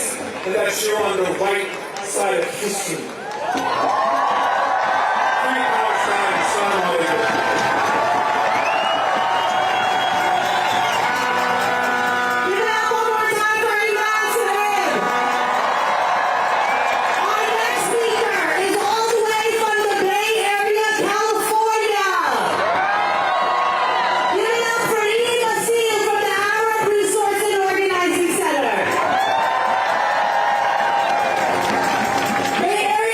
and that you're on the right side of history. Free Palestine, Sarandon. You can have one more time for Ambassador. Our next speaker is all the way from the Bay Area, California. From the Arab Resource and Organizing Center. Bay Area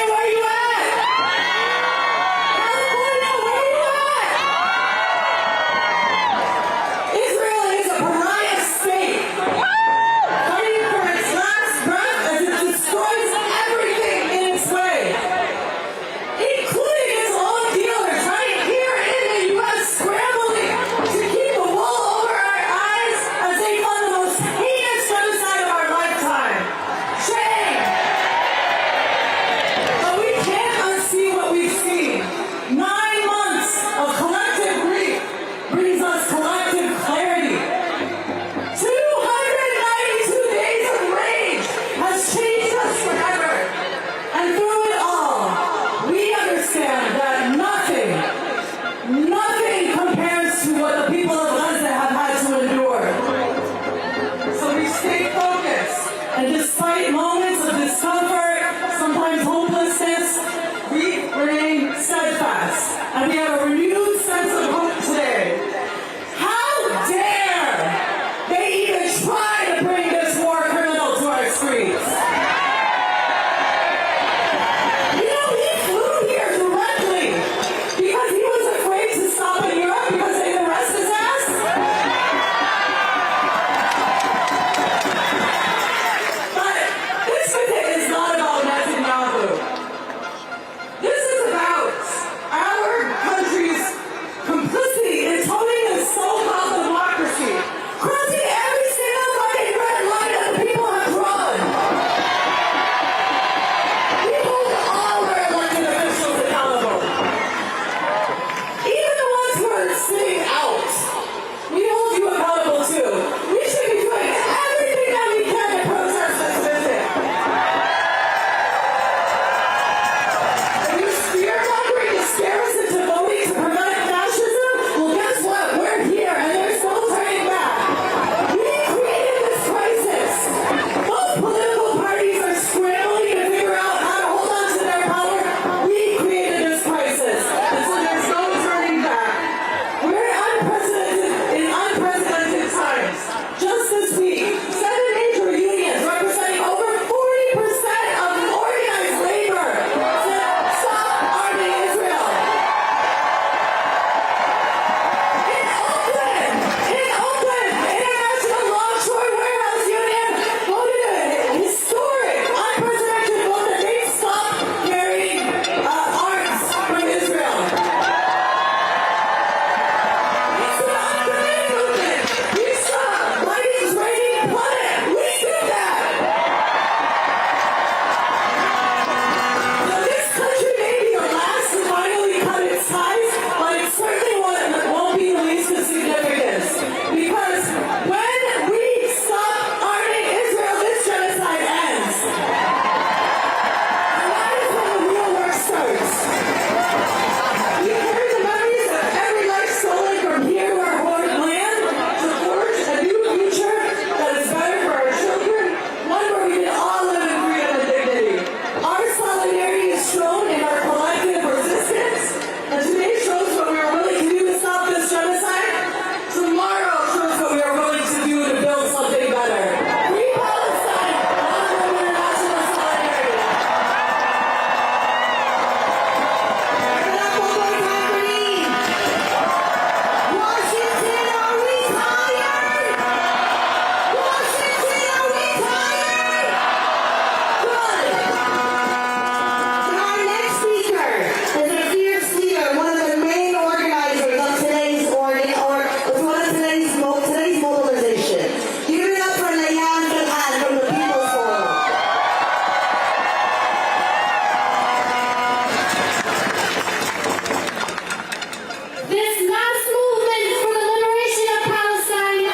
mass movement for the liberation of Palestine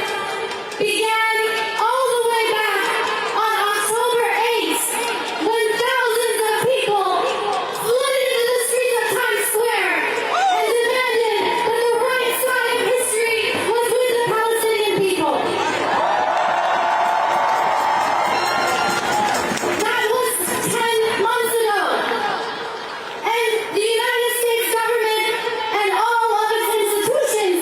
began all the way back on October 8th, when thousands of people flooded into the streets of Times Square and demanded that the right side of history was with the Palestinian people. That was 10 months ago. And the United States government and all of its institutions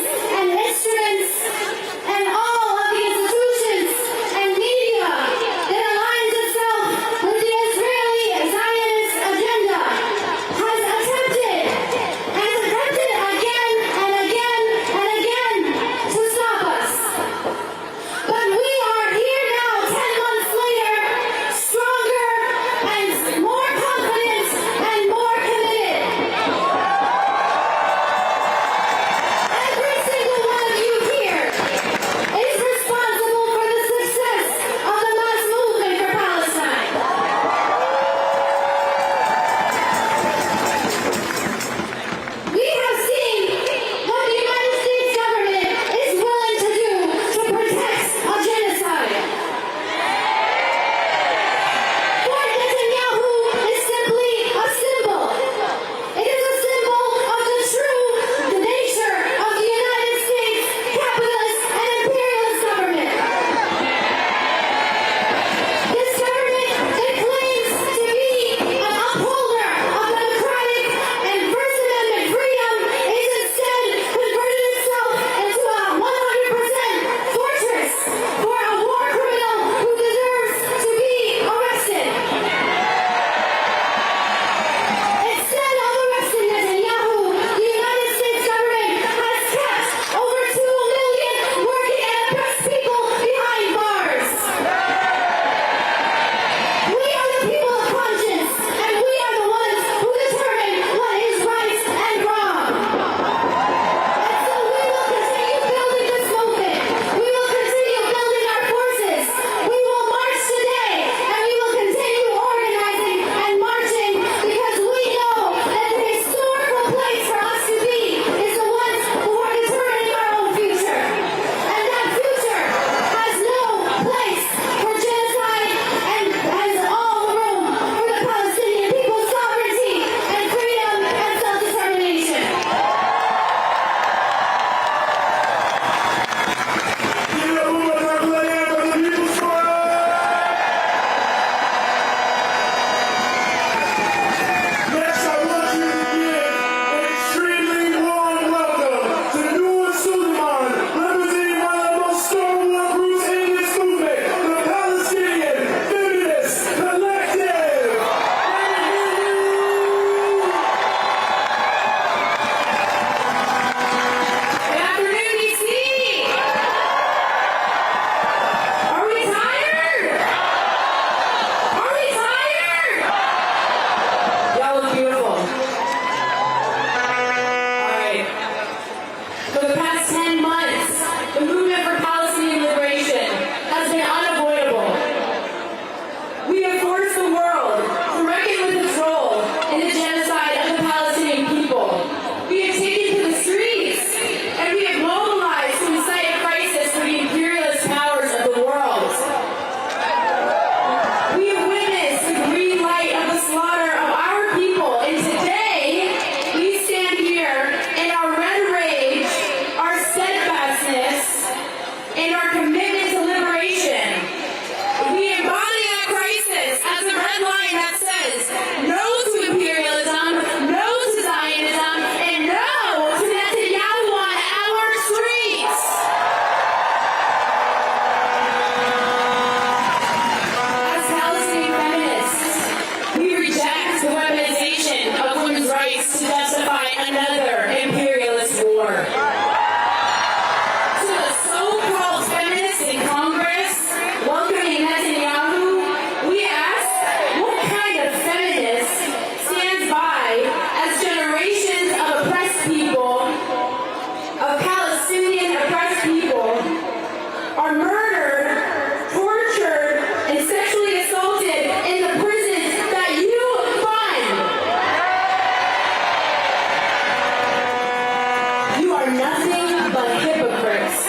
nothing but hypocrites.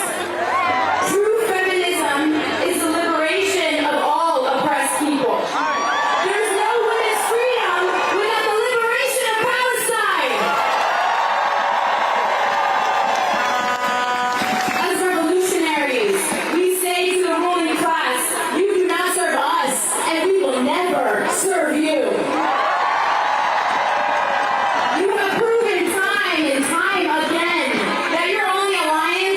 True feminism is the liberation of all oppressed people. There's no women's freedom without the liberation of Palestine. As revolutionaries, we say to the ruling class, you do not serve us, and we will never serve you. You have proven time and time again that your only alliance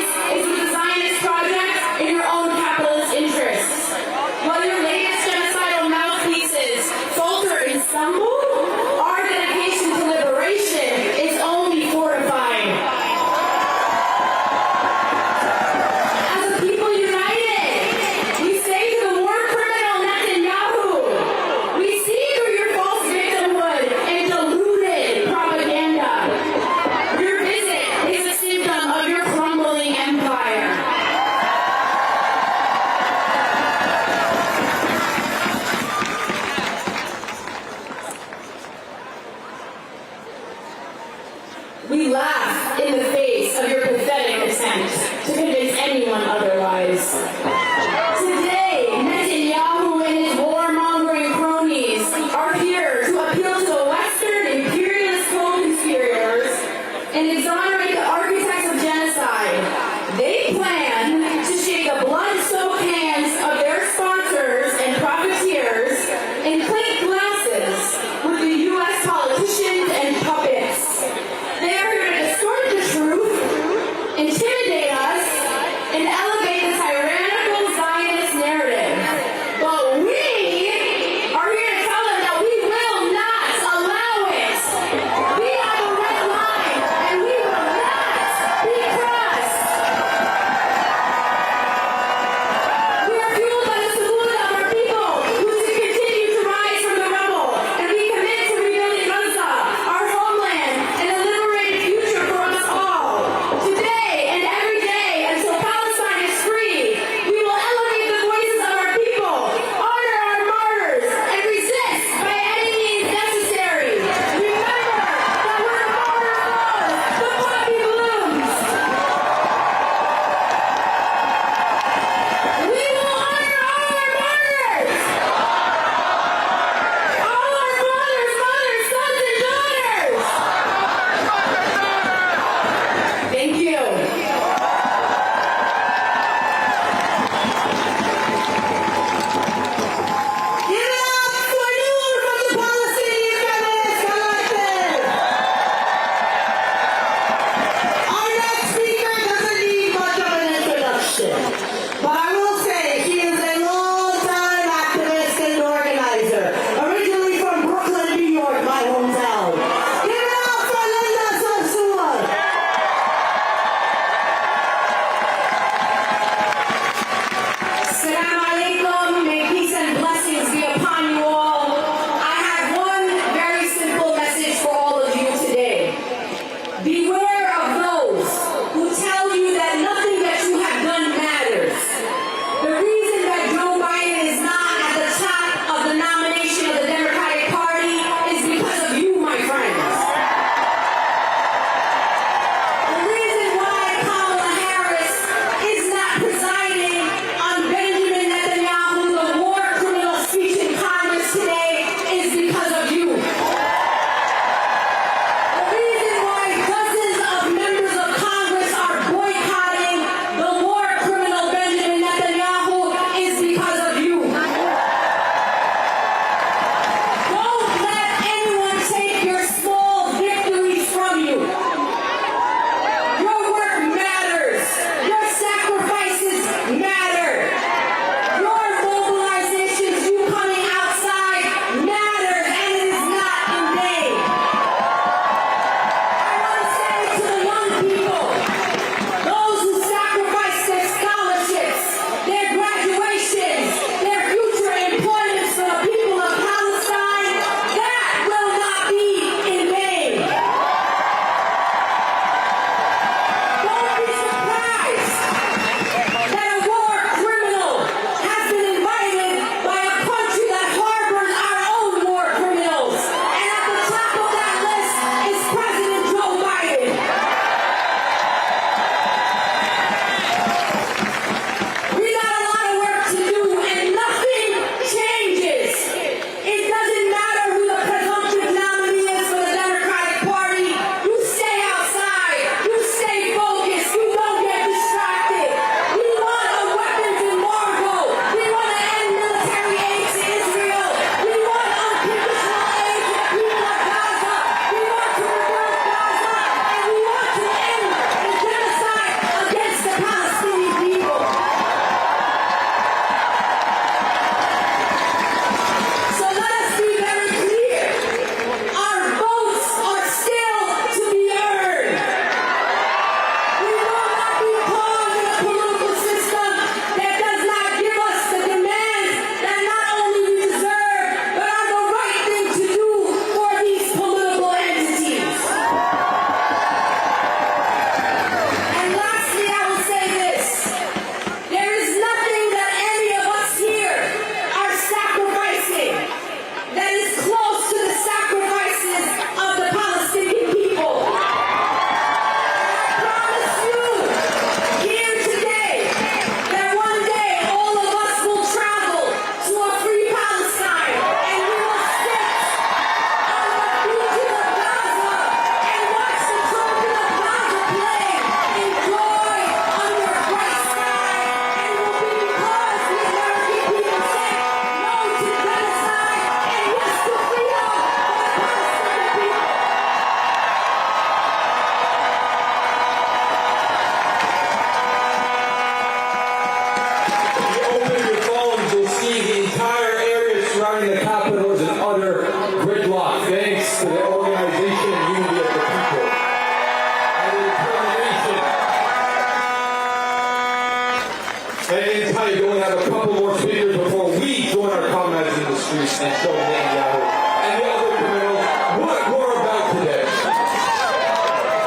And in time, we only have a couple more speakers before we join our comrades in the streets and show Netanyahu and the other criminals what we're about today.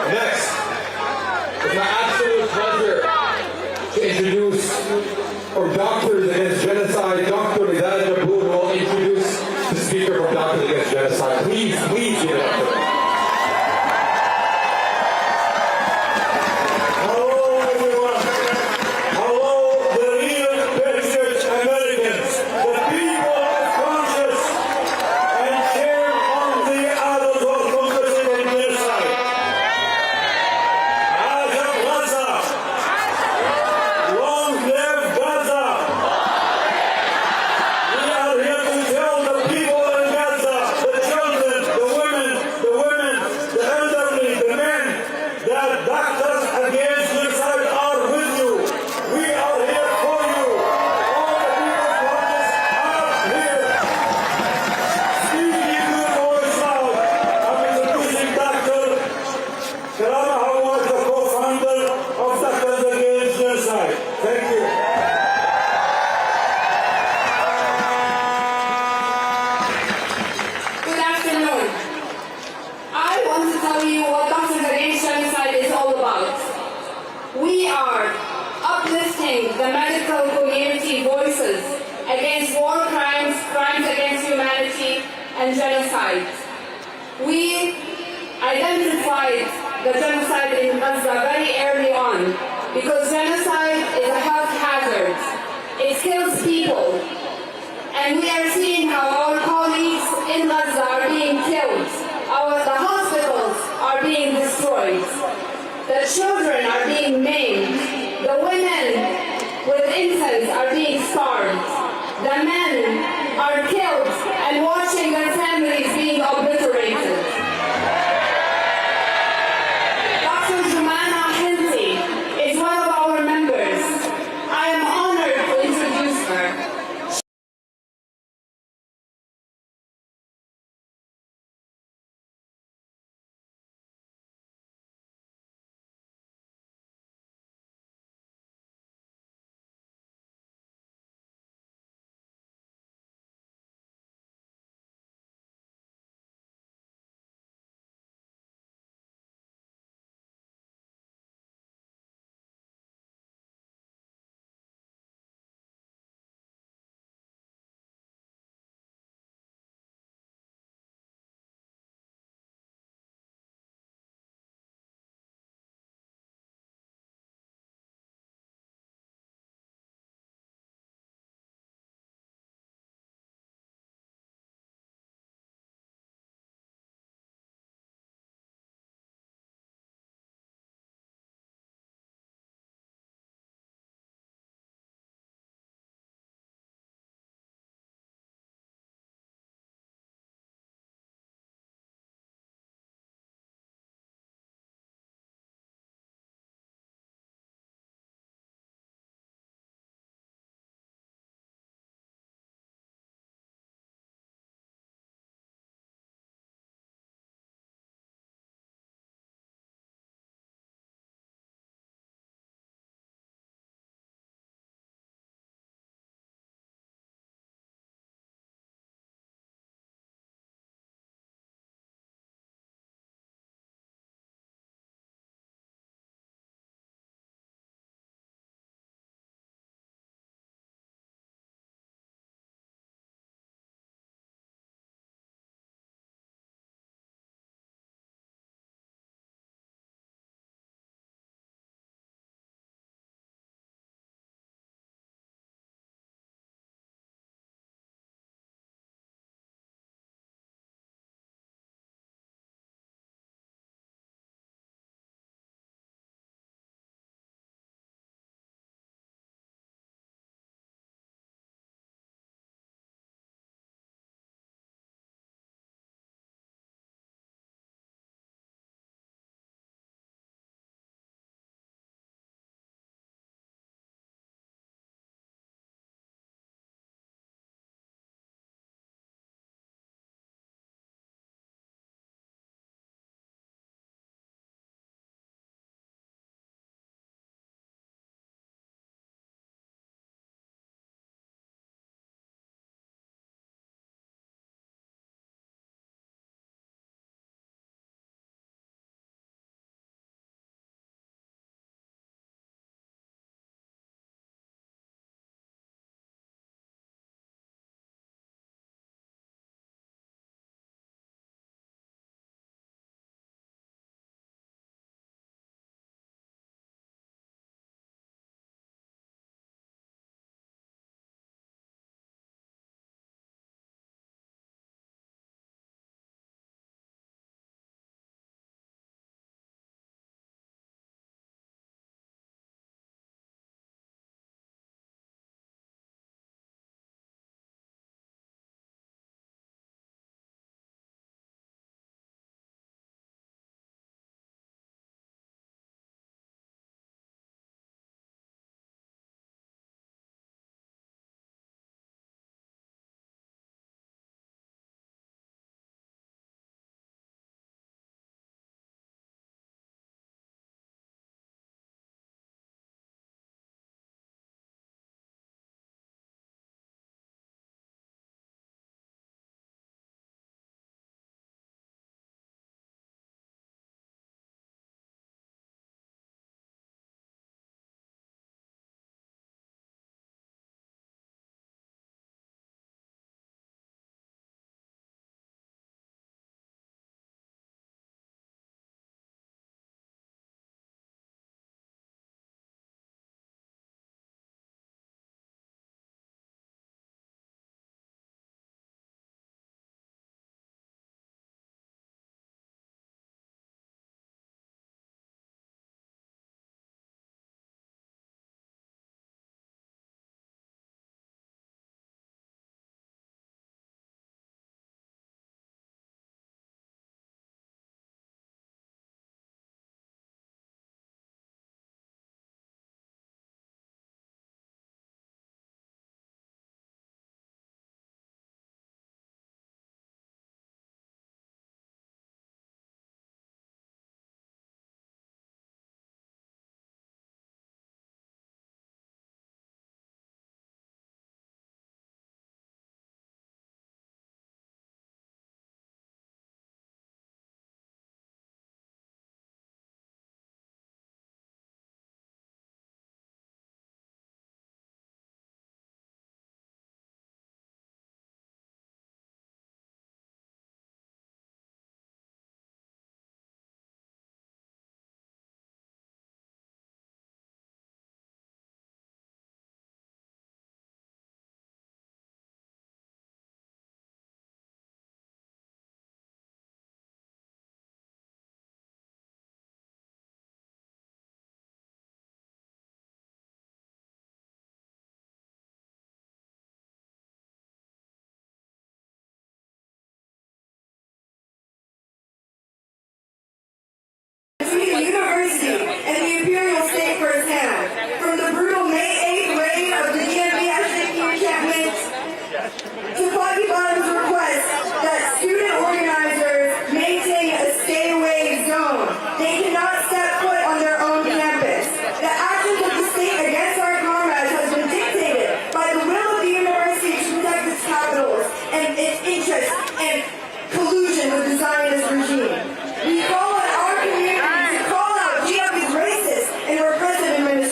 Next, it's my absolute pleasure to introduce our Doctors Against Genocide, Dr. Netanyahu will introduce the speaker from Doctors Against Genocide. Please give it up for them. We are uplifting the medical community voices against war crimes, crimes against humanity, and genocide. We identified the genocide in Gaza very early on because genocide is a health hazard. It kills people. And we are seeing how our colleagues in Gaza are being killed. The hospitals are being destroyed. The children are being maimed. The women with infants are being starved. The men are killed and watching their families being obliterated.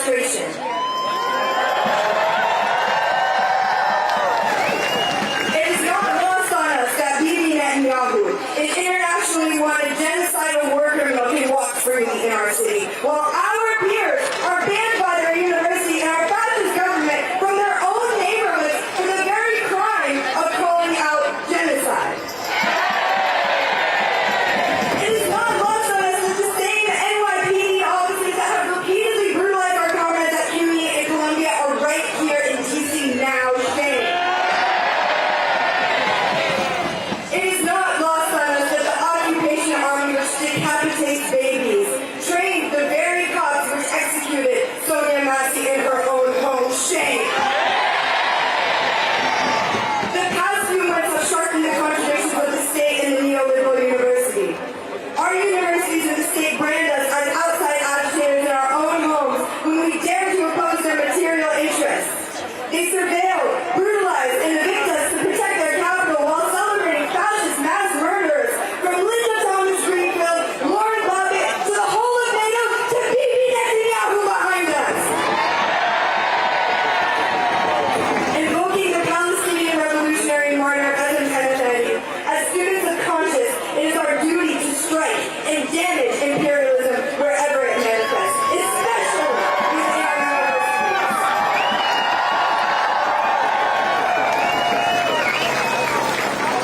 demonstration. It is not lost on us that Bibi Netanyahu, an internationally wanted genocidal war criminal, can walk freely in our city, while our peers are banned by their university and our fascist government from their own neighborhoods for the very crime of calling out genocide. It is not lost on us that the same NYPD officers that have repeatedly brutalized our comrades at CUNY and Columbia are right here in DC now. Shame. It is not lost on us that the occupation army which decapitates babies trained the very cops which executed Sonia Massey in her own home. Shame. The past few months have sharpened the contradictions of the state and the neoliberal university. Our universities and the state brand us as outside agitators in our own homes when we dare to oppose their material interests. They surveil, brutalize, and evict us to protect their capital while celebrating fascist mass murderers from Linda Thomas Greenfield, Lauren Bobbitt, to the whole of NATO, to Bibi Netanyahu behind us. Invoking the Palestinian revolutionary martyr Gaza and Benjamin Netanyahu, as students of conscience, it is our duty to strike and damage imperialism wherever it manifests, especially within our universities.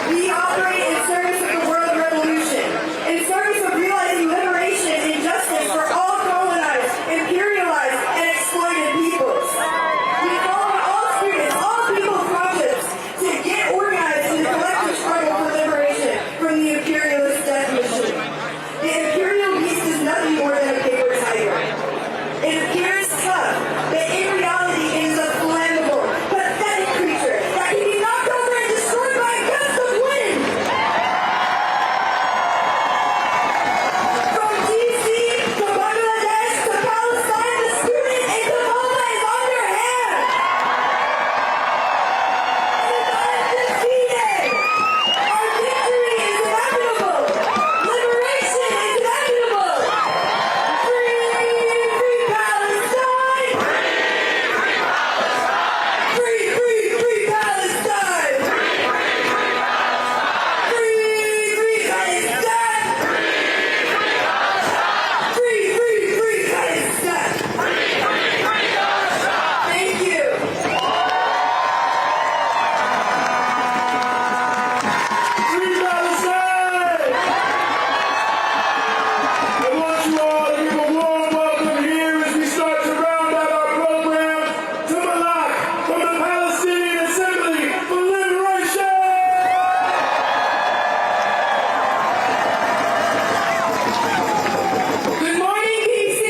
We operate in service of the world revolution, in service of realizing liberation and justice for all colonized, imperialized, and exploited peoples. We call on all students, all people of conscience, to get organized in the collective struggle for liberation from the imperialist death machine. The imperial beast is nothing more than a paper tiger. It appears tough, but in reality it is a flammable, pathetic creature that can be knocked over and destroyed by a gust of wind. From DC to Bangladesh to Palestine, the student in Gaza is on your hand. It is undefeated. Our victory is inevitable. Liberation is inevitable. Free, free Palestine. Free, free, free Palestine. Free, free Palestine. Free, free, free Palestine. Thank you. Free Palestine! I want you all to give a warm welcome here as we start to round out our program to Malak from the Palestinian Assembly for Liberation! Good morning, DC!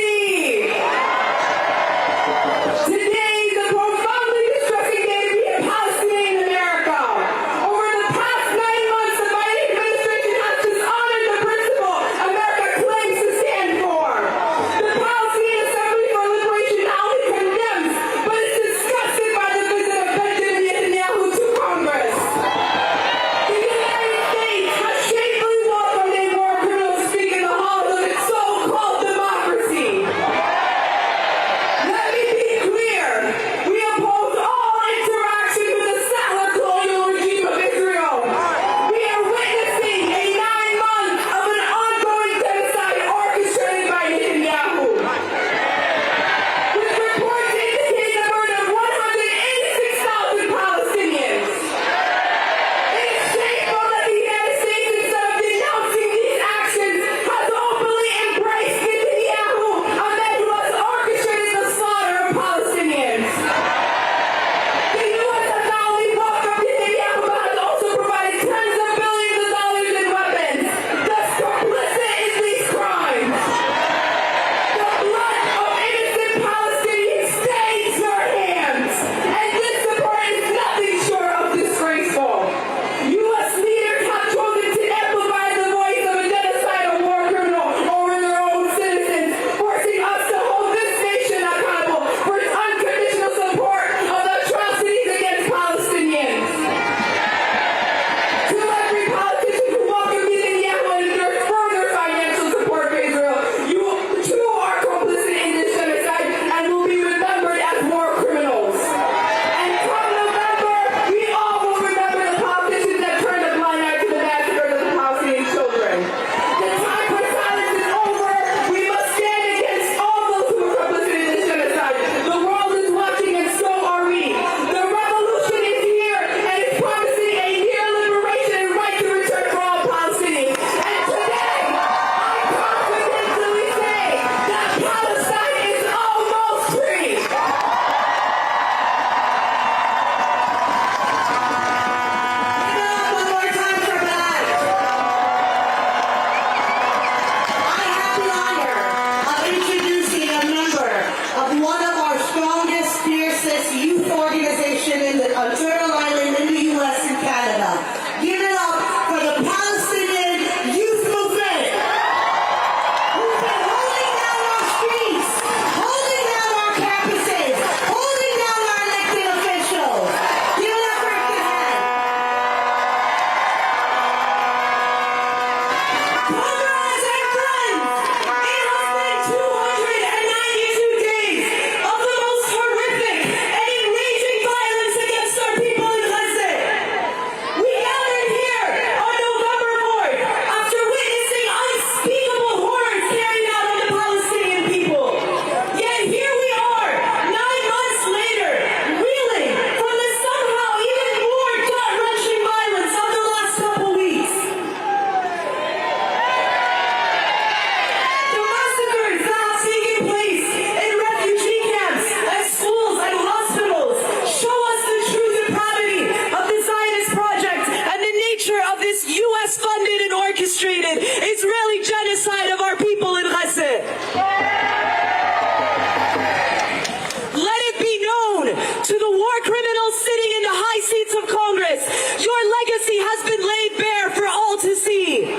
Today is a profoundly distressing day to be a Palestinian in America. Over the past 9 months, the Biden administration has dishonored the principle America claims to stand for. The Palestinian Assembly for Liberation not only condemns, but is disgusted by the visit of Benjamin Netanyahu to Congress. The United States has shamefully welcomed a war criminal to speak in the halls of its so-called democracy. Let me be clear. one of our strongest, fiercest youth organization on Turtle Island in the U.S. and Canada. Give it up for the Palestinian youth movement. Who's been holding down our streets, holding down our campuses, holding down our elected officials. Give it up for a big hand. Comrades and friends, it has been 292 days of the most horrific and enraging violence against our people in Gaza. We gathered here on November 4th after witnessing unspeakable horrors carried out on the Palestinian people. Yet here we are, 9 months later, reeling from the somehow even more gut-wrenching violence of the last couple weeks. The massacres that have taken place in refugee camps, at schools and hospitals show us the true depravity of the Zionist project and the nature of this U.S.-funded and orchestrated Israeli genocide of our people in Gaza. Let it be known to the war criminals sitting in the high seats of Congress, your legacy has been laid bare for all to see.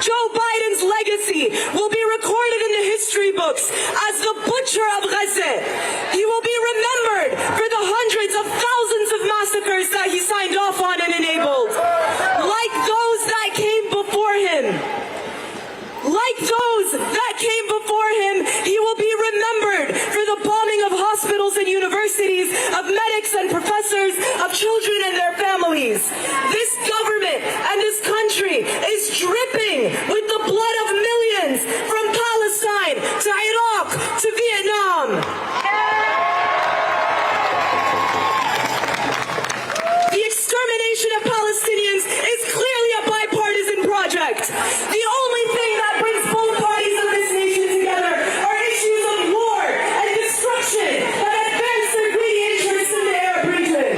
Joe Biden's legacy will be recorded in the history books as the butcher of Gaza. He will be remembered for the hundreds of thousands of massacres that he signed off on and enabled. Like those that came before him. Like those that came before him, he will be remembered for the bombing of hospitals and universities, of medics and professors, of children and their families. This government and this country is dripping with the blood of millions from Palestine to Iraq to Vietnam. The extermination of Palestinians is clearly a bipartisan project. The only thing that brings both parties of this nation together are issues of war and destruction that advance their greedy interests in the Arab region.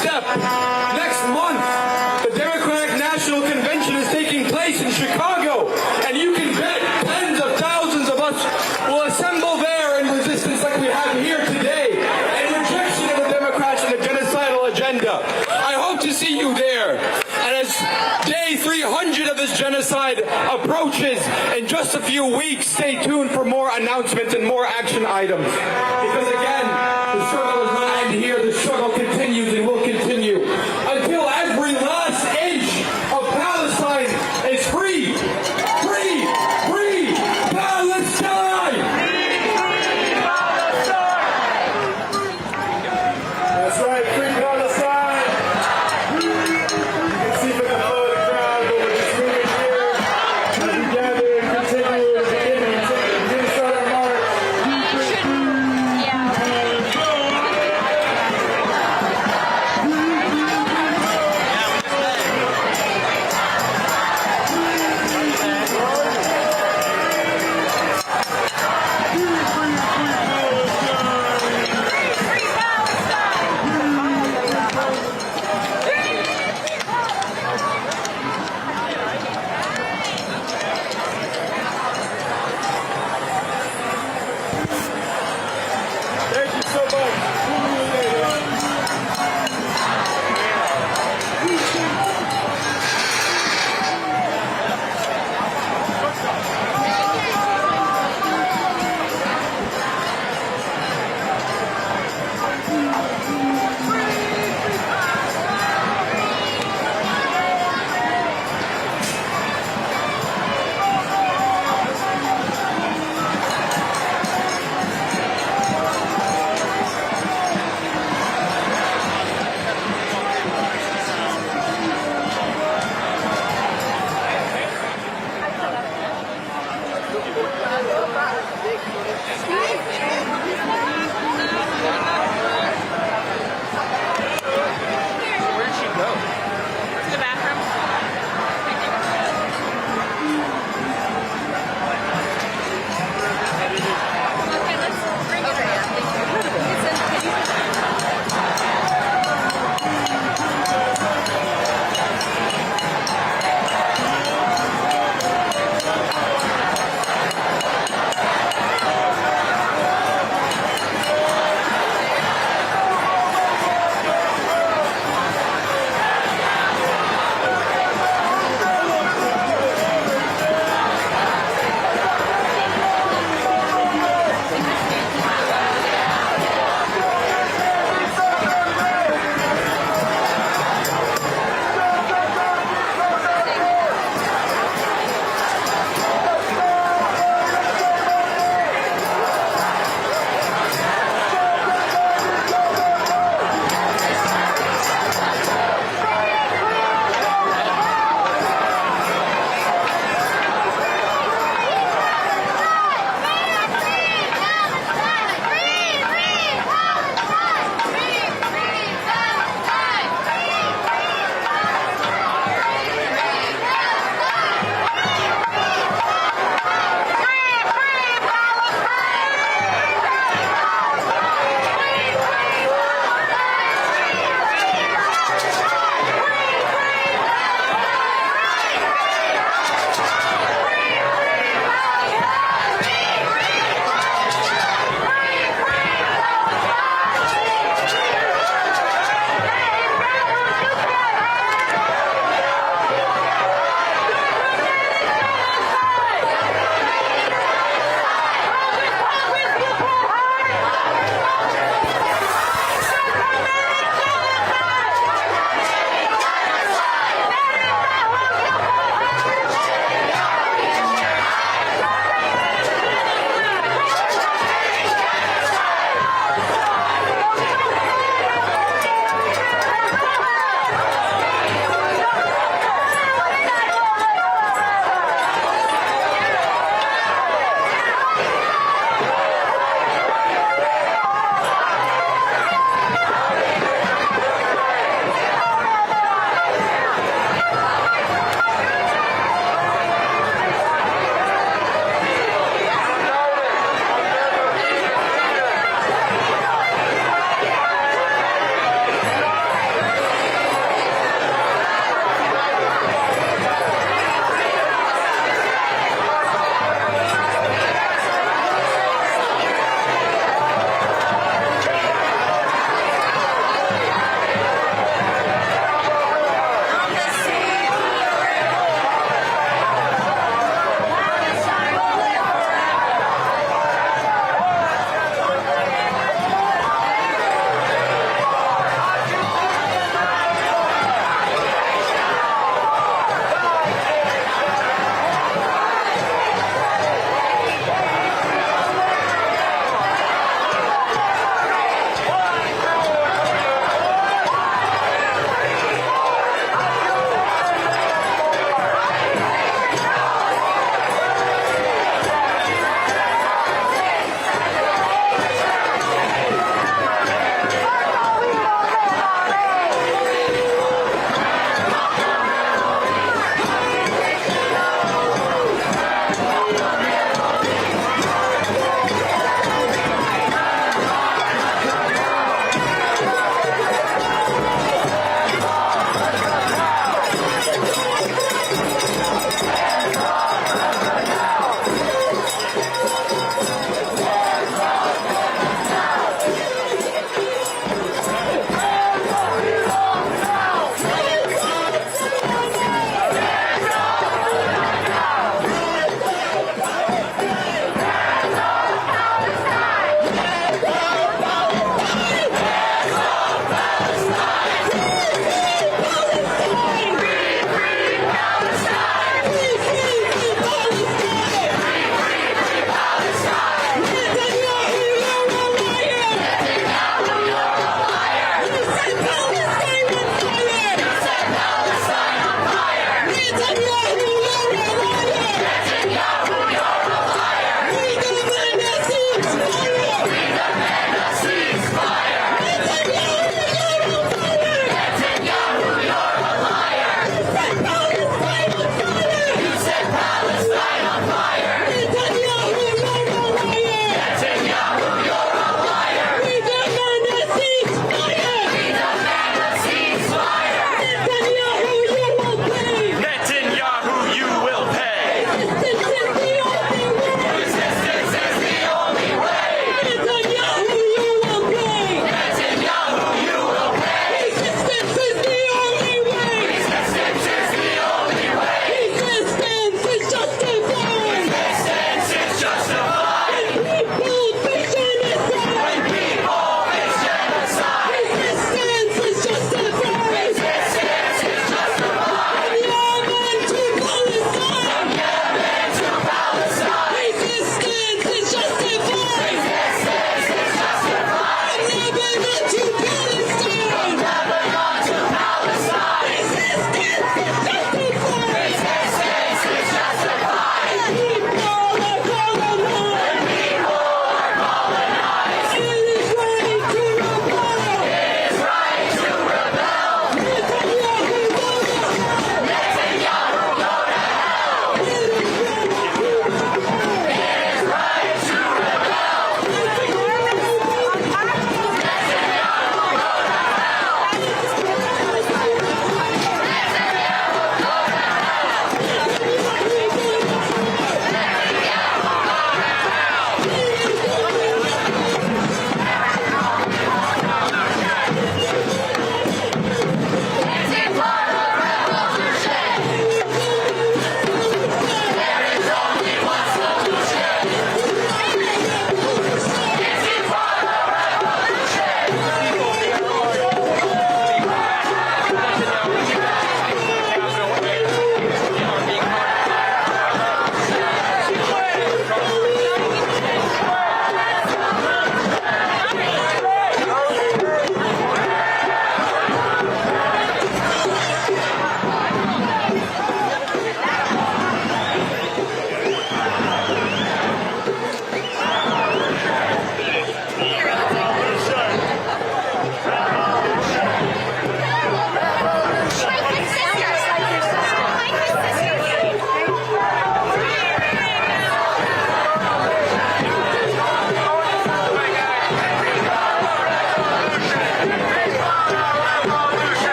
step. Next month, the Democratic National Convention is taking place in Chicago, and you can bet tens of thousands of us will assemble there in resistance like we have here today, in rejection of the Democrats and the genocidal agenda. I hope to see you there. And as day 300 of this genocide approaches in just a few weeks, stay tuned for more announcements and more action items. Because again, the struggle does not end here. The struggle continues and will continue until every last inch of Palestine is free. Free! Free! Palestine! That's right, free Palestine. You can see from the flow of the crowd, but we're just moving here as we gather and continue to begin to start our march.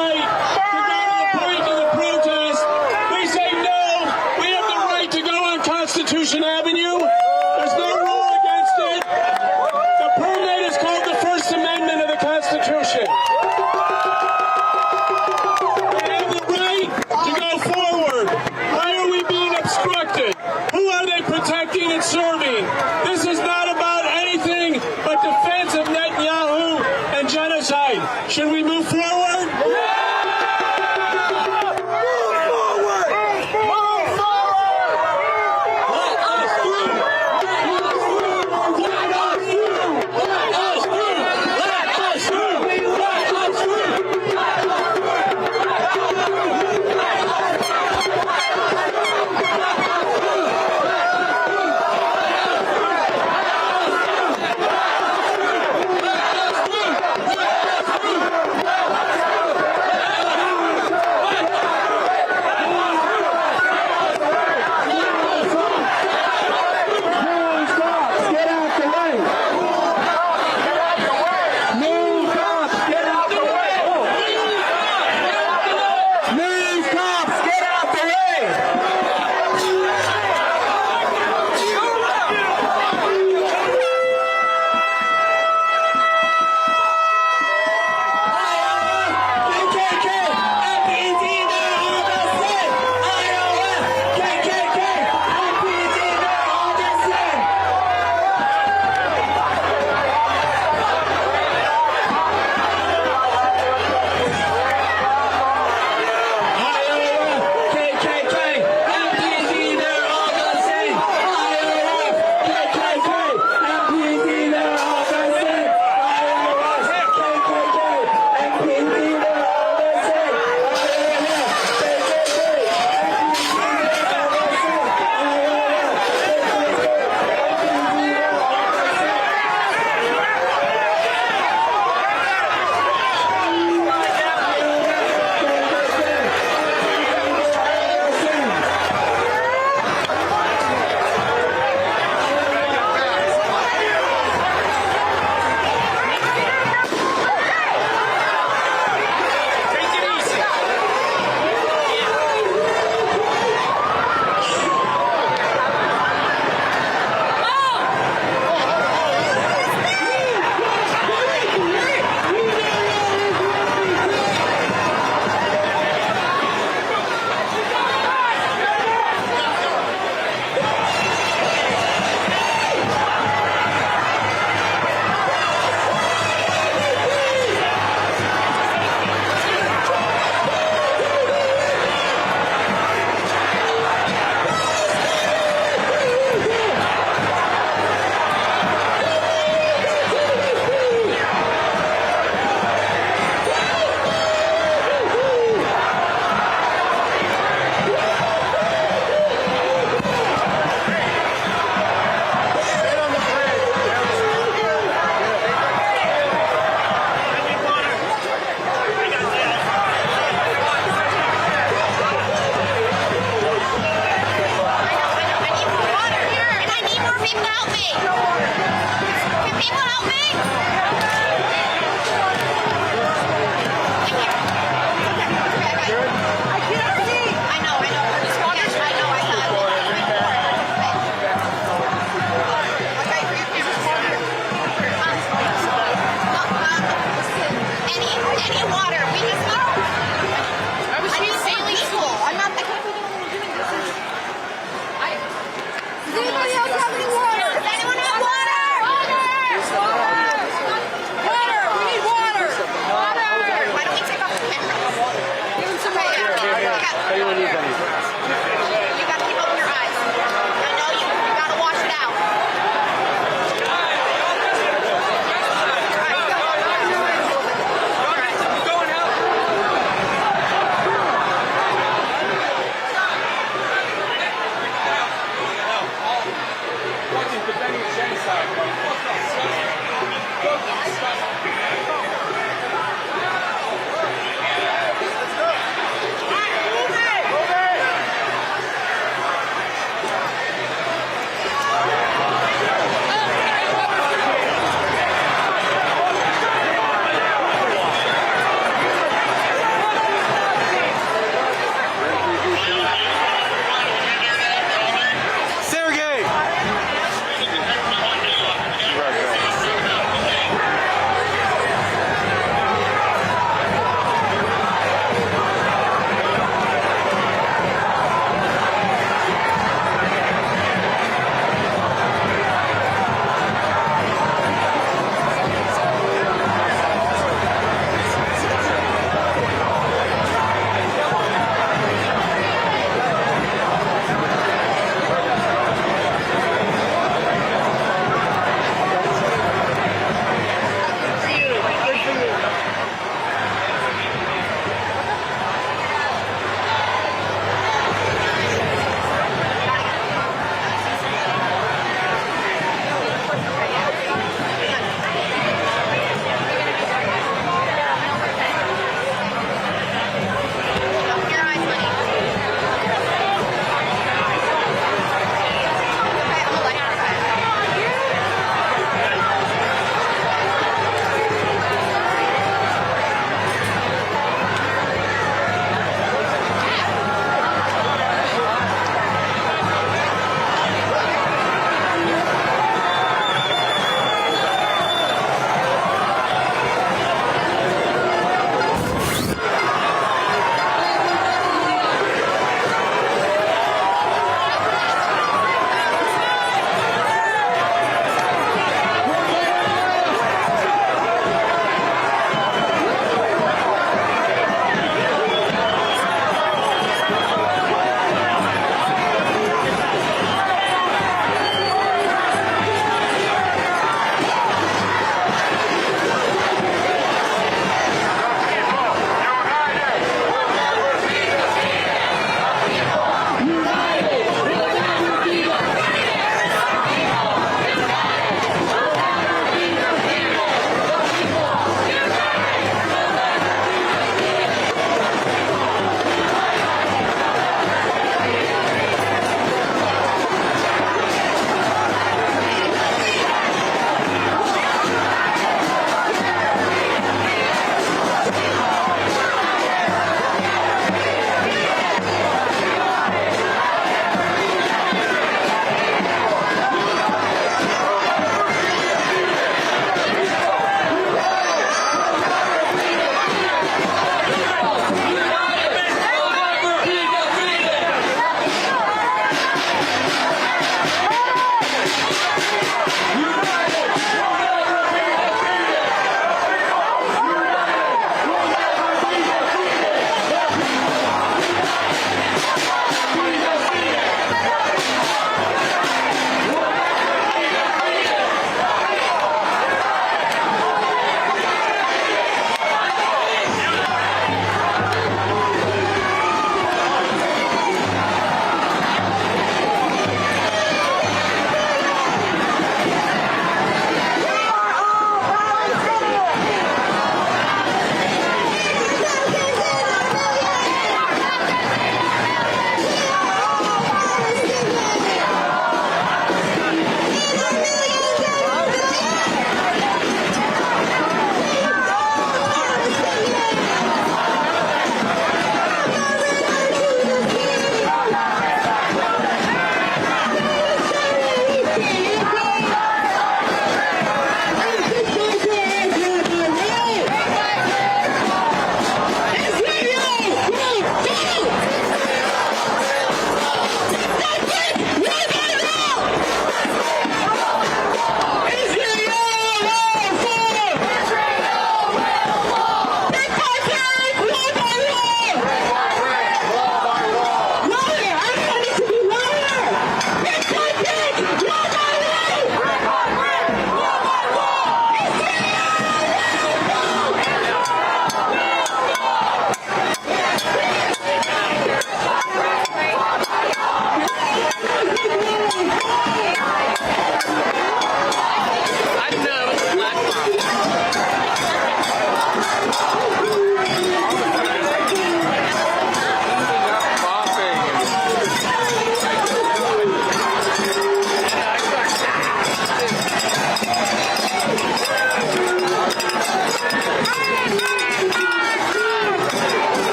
right to go to the point of the protest. We say no. We have the right to go on Constitution Avenue. There's no law against it. The permit is called the First Amendment of the Constitution. We have the right to go forward. Why are we being obstructed? Who are they protecting and serving? This is not about anything but defense of Netanyahu and genocide. Should we move forward?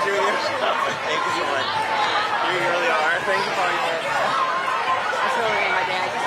Junior. Thank you so much. You really are. Thank you for your. That's really my dad.